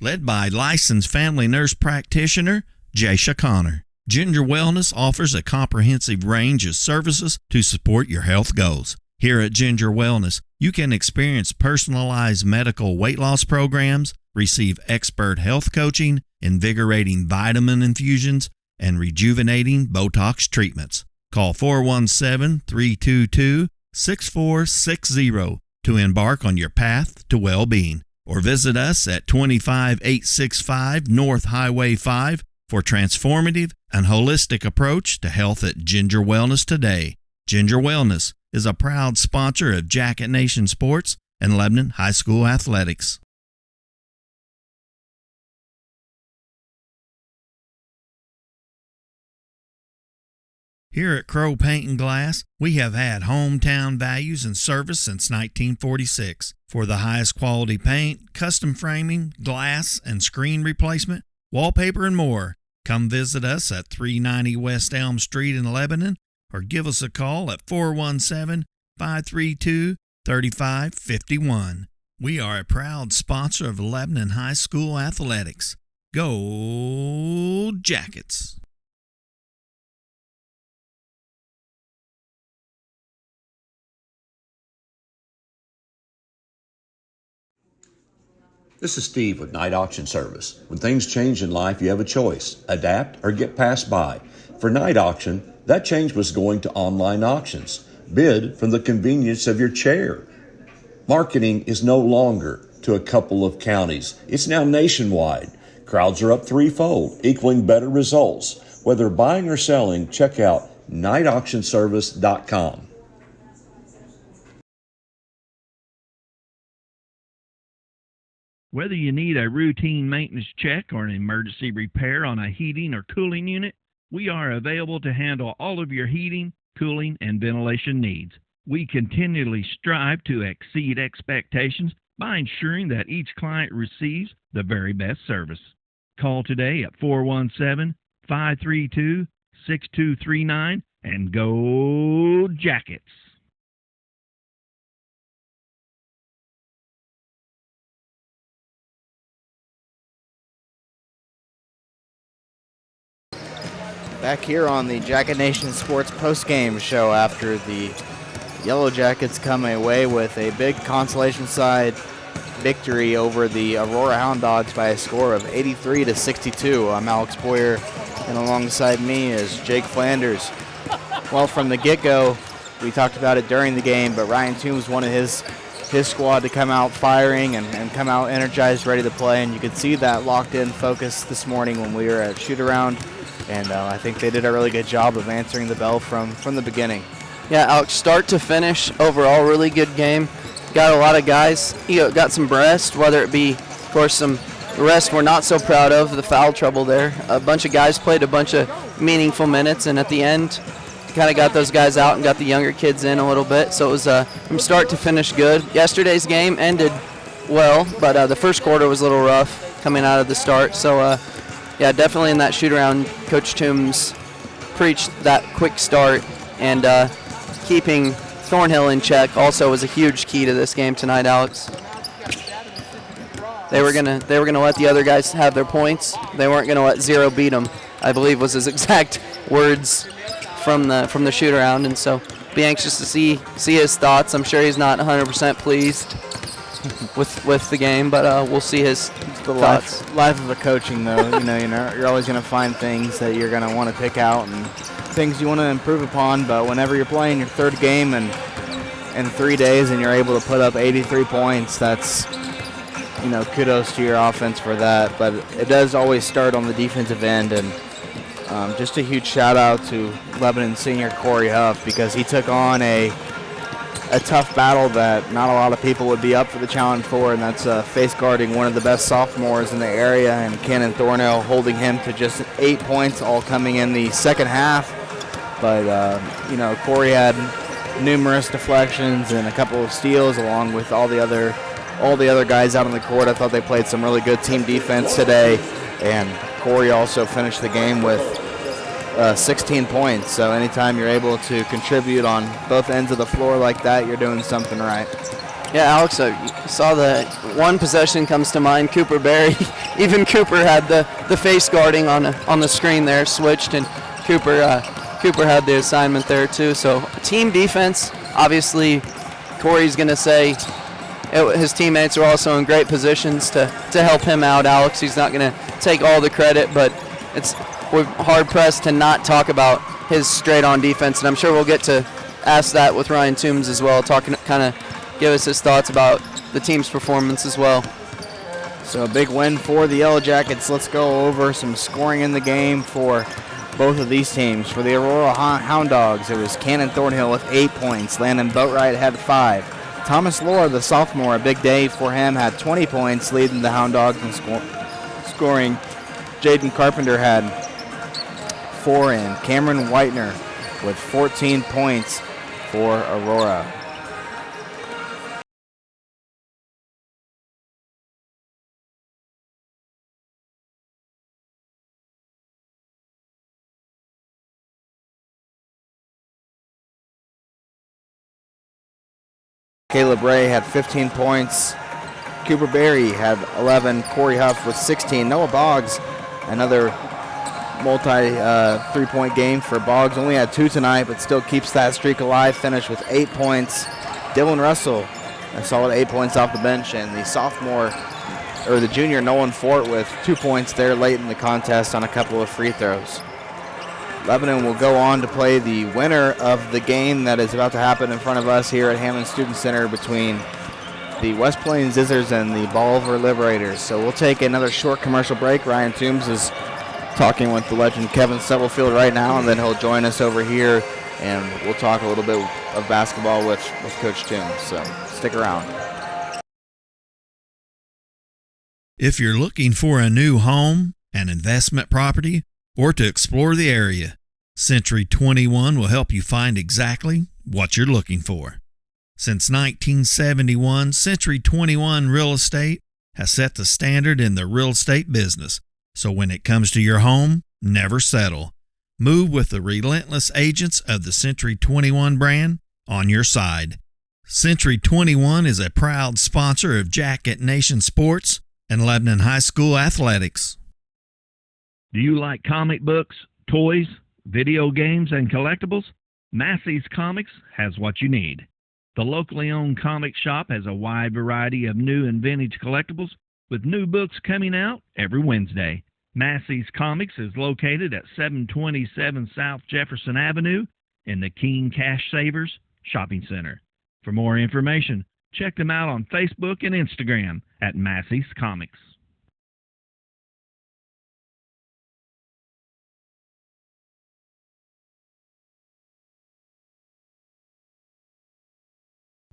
Led by licensed family nurse practitioner Jaysha Connor. Ginger Wellness offers a comprehensive range of services to support your health goals. Here at Ginger Wellness, you can experience personalized medical weight loss programs, receive expert health coaching, invigorating vitamin infusions, and rejuvenating Botox treatments. Call 417-322-6460 to embark on your path to well-being, or visit us at 25865 North Highway 5 for transformative and holistic approach to health at Ginger Wellness today. Ginger Wellness is a proud sponsor of Jacket Nation Sports and Lebanon High School Athletics. Here at Crow Paint and Glass, we have had hometown values and service since 1946. For the highest quality paint, custom framing, glass and screen replacement, wallpaper, and more, come visit us at 390 West Elm Street in Lebanon, or give us a call at 417-532-3551. We are a proud sponsor of Lebanon High School Athletics. Go Jackets! This is Steve with Night Auction Service. When things change in life, you have a choice: adapt or get passed by. For Night Auction, that change was going to online auctions. Bid from the convenience of your chair. Marketing is no longer to a couple of counties. It's now nationwide. Crowds are up threefold, equaling better results. Whether buying or selling, check out nightauctionservice.com. Whether you need a routine maintenance check or an emergency repair on a heating or cooling unit, we are available to handle all of your heating, cooling, and ventilation needs. We continually strive to exceed expectations by ensuring that each client receives the very best service. Call today at 417-532-6239 and go Jackets! Back here on the Jacket Nation Sports postgame show after the Yellow Jackets come away with a big consolation side victory over the Aurora Houn Dawgs by a score of 83-62. I'm Alex Boyer, and alongside me is Jake Flanders. Well, from the get-go, we talked about it during the game, but Ryan Toombs wanted his squad to come out firing and come out energized, ready to play, and you could see that locked-in focus this morning when we were at shoot-around. And I think they did a really good job of answering the bell from the beginning. Yeah, Alex, start to finish, overall, really good game. Got a lot of guys, got some rest, whether it be, of course, some rest we're not so proud of, the foul trouble there. A bunch of guys played a bunch of meaningful minutes, and at the end, kind of got those guys out and got the younger kids in a little bit. So it was from start to finish good. Yesterday's game ended well, but the first quarter was a little rough coming out of the start. So, yeah, definitely in that shoot-around, Coach Toombs preached that quick start, and keeping Thornhill in check also was a huge key to this game tonight, Alex. They were gonna let the other guys have their points. They weren't gonna let zero beat them, I believe was his exact words from the shoot-around, and so be anxious to see his thoughts. I'm sure he's not 100% pleased with the game, but we'll see his thoughts. Life of a coaching, though. You're always going to find things that you're going to want to pick out and things you want to improve upon. But whenever you're playing your third game in 3 days and you're able to put up 83 points, that's kudos to your offense for that. But it does always start on the defensive end, and just a huge shout out to Lebanon senior Corey Huff, because he took on a tough battle that not a lot of people would be up for the challenge for, and that's face guarding one of the best sophomores in the area, and Cannon Thornhill holding him to just 8 points, all coming in the second half. But Corey had numerous deflections and a couple of steals, along with all the other guys out on the court. I thought they played some really good team defense today, and Corey also finished the game with 16 points. So anytime you're able to contribute on both ends of the floor like that, you're doing something right. Yeah, Alex, I saw the one possession comes to mind, Cooper Berry. Even Cooper had the face guarding on the screen there, switched, and Cooper had the assignment there too. So team defense, obviously, Corey's going to say his teammates are also in great positions to help him out. Alex, he's not going to take all the credit, but we're hard-pressed to not talk about his straight-on defense, and I'm sure we'll get to ask that with Ryan Toombs as well, kind of give us his thoughts about the team's performance as well. So a big win for the Yellow Jackets. Let's go over some scoring in the game for both of these teams. For the Aurora Houn Dawgs, it was Cannon Thornhill with 8 points. Landon Boatwright had 5. Thomas Lohr, the sophomore, a big day for him, had 20 points, leading the Houn Dawgs in scoring. Jaden Carpenter had 4 in. Cameron Whitener with 14 points for Aurora. Caleb Ray had 15 points. Cooper Berry had 11. Corey Huff with 16. Noah Boggs, another multi-three-point game for Boggs. Only had 2 tonight, but still keeps that streak alive. Finished with 8 points. Dylan Russell, a solid 8 points off the bench. And the junior Nolan Fort with 2 points there late in the contest on a couple of free throws. Lebanon will go on to play the winner of the game that is about to happen in front of us here at Hammond Student Center between the West Plains Zizzers and the Bolivar Liberators. So we'll take another short commercial break. Ryan Toombs is talking with the legend Kevin Stubblefield right now, and then he'll join us over here, and we'll talk a little bit of basketball with Coach Toombs. So stick around. If you're looking for a new home, an investment property, or to explore the area, Century 21 will help you find exactly what you're looking for. Since 1971, Century 21 Real Estate has set the standard in the real estate business. So when it comes to your home, never settle. Move with the relentless agents of the Century 21 brand on your side. Century 21 is a proud sponsor of Jacket Nation Sports and Lebanon High School Athletics. Do you like comic books, toys, video games, and collectibles? Massey's Comics has what you need. The locally owned comic shop has a wide variety of new and vintage collectibles, with new books coming out every Wednesday. Massey's Comics is located at 727 South Jefferson Avenue in the King Cash Savers Shopping Center. For more information, check them out on Facebook and Instagram at Massey's Comics.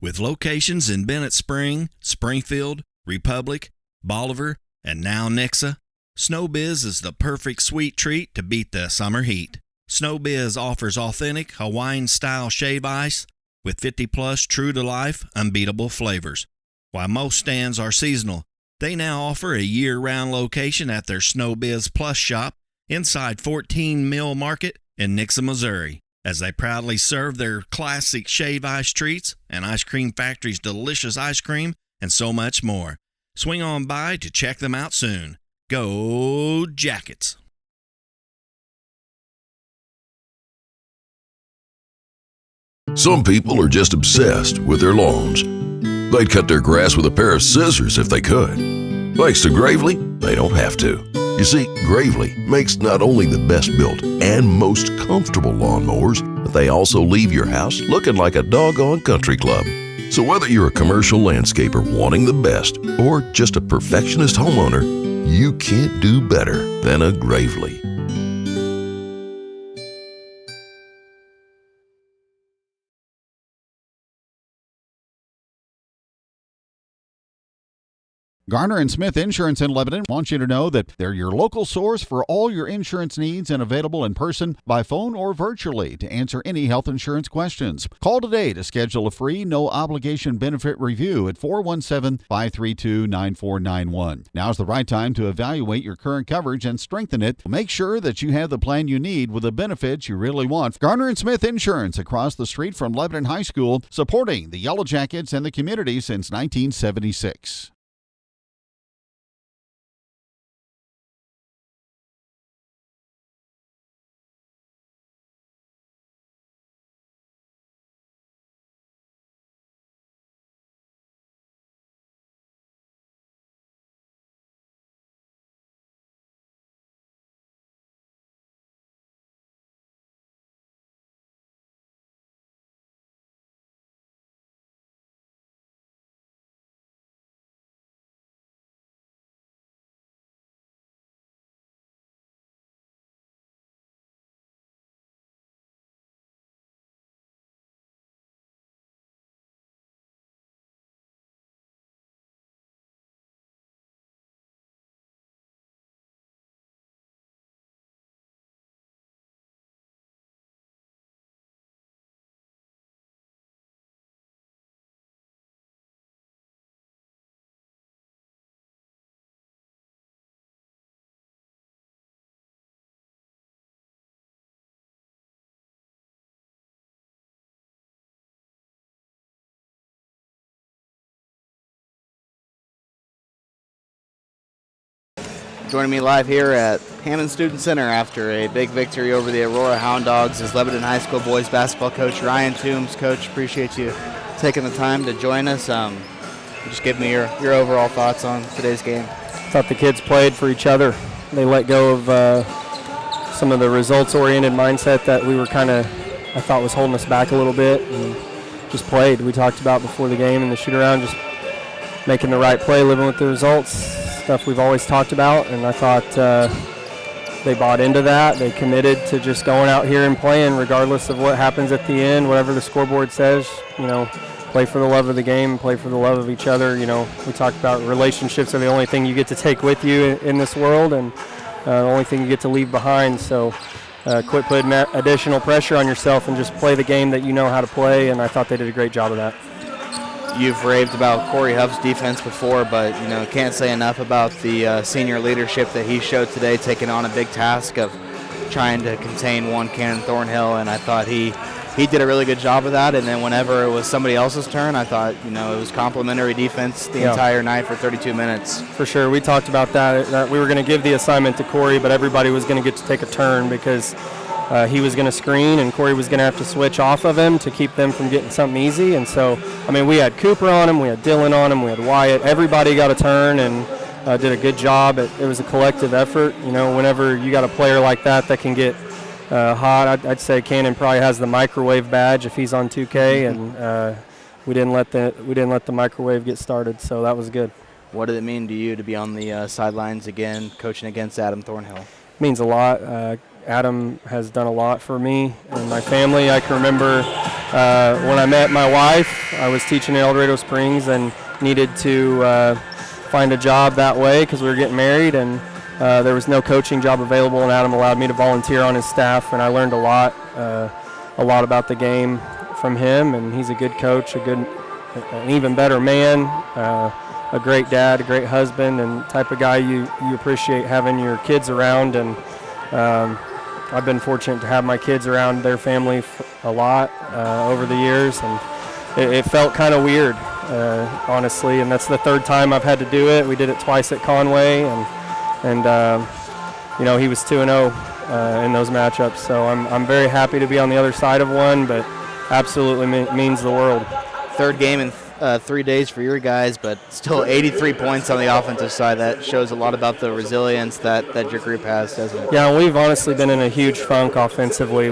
With locations in Bennett Spring, Springfield, Republic, Bolivar, and now Nixa, SnowBiz is the perfect sweet treat to beat the summer heat. SnowBiz offers authentic Hawaiian-style shave ice with 50-plus true-to-life, unbeatable flavors. While most stands are seasonal, they now offer a year-round location at their SnowBiz Plus shop inside 14 Mill Market in Nixa, Missouri, as they proudly serve their classic shave ice treats and Ice Cream Factory's delicious ice cream and so much more. Swing on by to check them out soon. Go Jackets! Some people are just obsessed with their lawns. They'd cut their grass with a pair of scissors if they could. Thanks to Gravely, they don't have to. You see, Gravely makes not only the best built and most comfortable lawnmowers, but they also leave your house looking like a doggone country club. So whether you're a commercial landscaper wanting the best or just a perfectionist homeowner, you can't do better than a Gravely. Garner and Smith Insurance in Lebanon wants you to know that they're your local source for all your insurance needs and available in person, by phone, or virtually to answer any health insurance questions. Call today to schedule a free, no-obligation benefit review at 417-532-9491. Now's the right time to evaluate your current coverage and strengthen it. Make sure that you have the plan you need with the benefits you really want. Garner and Smith Insurance across the street from Lebanon High School, supporting the Yellow Jackets and the community since 1976. Joining me live here at Hammond Student Center after a big victory over the Aurora Houn Dawgs is Lebanon High School boys basketball coach Ryan Toombs. Coach, appreciate you taking the time to join us. Just give me your overall thoughts on today's game. I thought the kids played for each other. They let go of some of the results-oriented mindset that we were I thought was holding us back a little bit, and just played. We talked about before the game and the shoot-around, just making the right play, living with the results. Stuff we've always talked about, and I thought they bought into that. They committed to just going out here and playing regardless of what happens at the end, whatever the scoreboard says. Play for the love of the game, play for the love of each other. We talked about relationships are the only thing you get to take with you in this world, and the only thing you get to leave behind. So quit putting additional pressure on yourself and just play the game that you know how to play, and I thought they did a great job of that. You've raved about Corey Huff's defense before, but can't say enough about the senior leadership that he showed today, taking on a big task of trying to contain one Cannon Thornhill, and I thought he did a really good job of that. And then whenever it was somebody else's turn, I thought it was complimentary defense the entire night for 32 minutes. For sure, we talked about that we were going to give the assignment to Corey, but everybody was going to get to take a turn because he was going to screen, and Corey was going to have to switch off of him to keep them from getting something easy. And so, we had Cooper on him, we had Dylan on him, we had Wyatt. Everybody got a turn and did a good job. It was a collective effort. Whenever you got a player like that can get hot, I'd say Cannon probably has the microwave badge if he's on 2K, and we didn't let the microwave get started, so that was good. What did it mean to you to be on the sidelines again, coaching against Adam Thornhill? It means a lot. Adam has done a lot for me and my family. I can remember when I met my wife, I was teaching in El Dorado Springs and needed to find a job that way because we were getting married, and there was no coaching job available, and Adam allowed me to volunteer on his staff, and I learned a lot about the game from him, and he's a good coach, an even better man, a great dad, a great husband, and type of guy you appreciate having your kids around. And I've been fortunate to have my kids around their family a lot over the years, and it felt kind of weird, honestly, and that's the third time I've had to do it. We did it twice at Conway, and he was 2-0 in those matchups, so I'm very happy to be on the other side of one, but absolutely means the world. Third game in 3 days for your guys, but still 83 points on the offensive side. That shows a lot about the resilience that your group has, doesn't it? Yeah, we've honestly been in a huge funk offensively.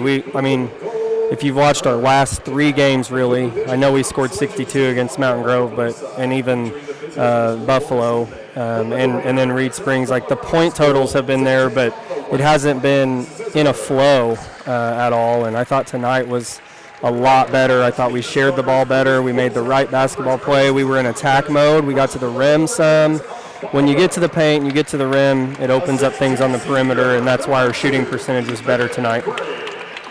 If you've watched our last 3 games, really, I know we scored 62 against Mountain Grove, and even Buffalo, and then Reed Springs. Like, the point totals have been there, but it hasn't been in a flow at all. And I thought tonight was a lot better. I thought we shared the ball better. We made the right basketball play. We were in attack mode. We got to the rim some. when you get to the paint, you get to the rim, it opens up things on the perimeter, and that's why our shooting percentage was better tonight.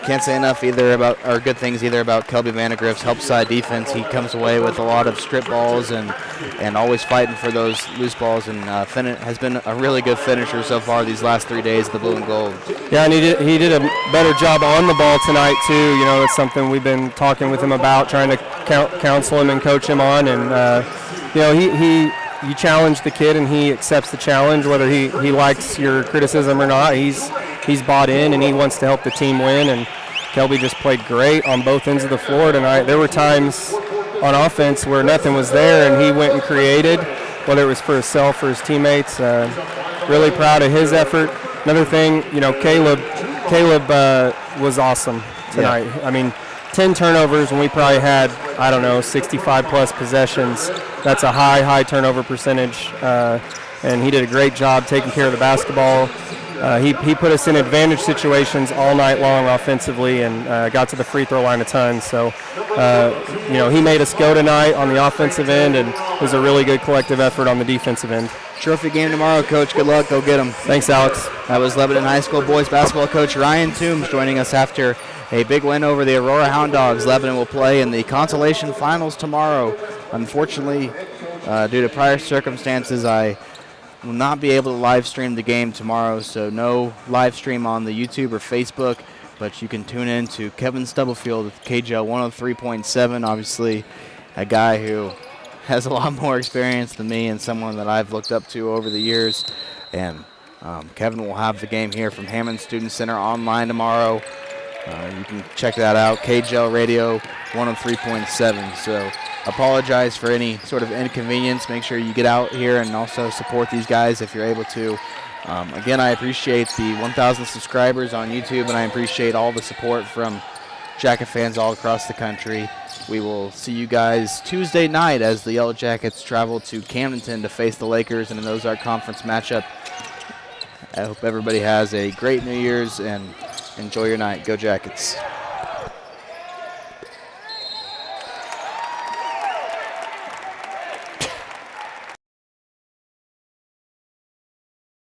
Can't say enough either about, or good things either about Kelby Vandegrift's help side defense. He comes away with a lot of strip balls and always fighting for those loose balls, and has been a really good finisher so far these last 3 days of the blue and gold. Yeah, and he did a better job on the ball tonight too. You know, it's something we've been talking with him about, trying to counsel him and coach him on, and you know, you challenge the kid and he accepts the challenge, whether he likes your criticism or not. He's bought in and he wants to help the team win, and Kelby just played great on both ends of the floor tonight. There were times on offense where nothing was there and he went and created, whether it was for himself or his teammates. Really proud of his effort. Another thing, you know, Caleb was awesome tonight. Yeah. I mean, 10 turnovers when we probably had, 65-plus possessions. That's a high turnover percentage, and he did a great job taking care of the basketball. He put us in advantage situations all night long offensively, and got to the free throw line a ton. So, he made us go tonight on the offensive end, and it was a really good collective effort on the defensive end. Trophy game tomorrow, Coach. Good luck. Go get them. Thanks, Alex. That was Lebanon High School boys basketball coach Ryan Toombs joining us after a big win over the Aurora Houn Dawgs. Lebanon will play in the consolation finals tomorrow. Unfortunately, due to prior circumstances, I will not be able to live stream the game tomorrow, so no live stream on the YouTube or Facebook, but you can tune in to Kevin Stubblefield with KJL 103.7, obviously a guy who has a lot more experience than me and someone that I've looked up to over the years. And Kevin will have the game here from Hammond Student Center online tomorrow. You can check that out, KJL Radio 103.7. So apologize for any sort of inconvenience. Make sure you get out here and also support these guys if you're able to. Again, I appreciate the 1,000 subscribers on YouTube, and I appreciate all the support from Jacket fans all across the country. We will see you guys Tuesday night as the Yellow Jackets travel to Camdenton to face the Lakers in an Ozark Conference matchup. I hope everybody has a great New Year's and enjoy your night. Go Jackets.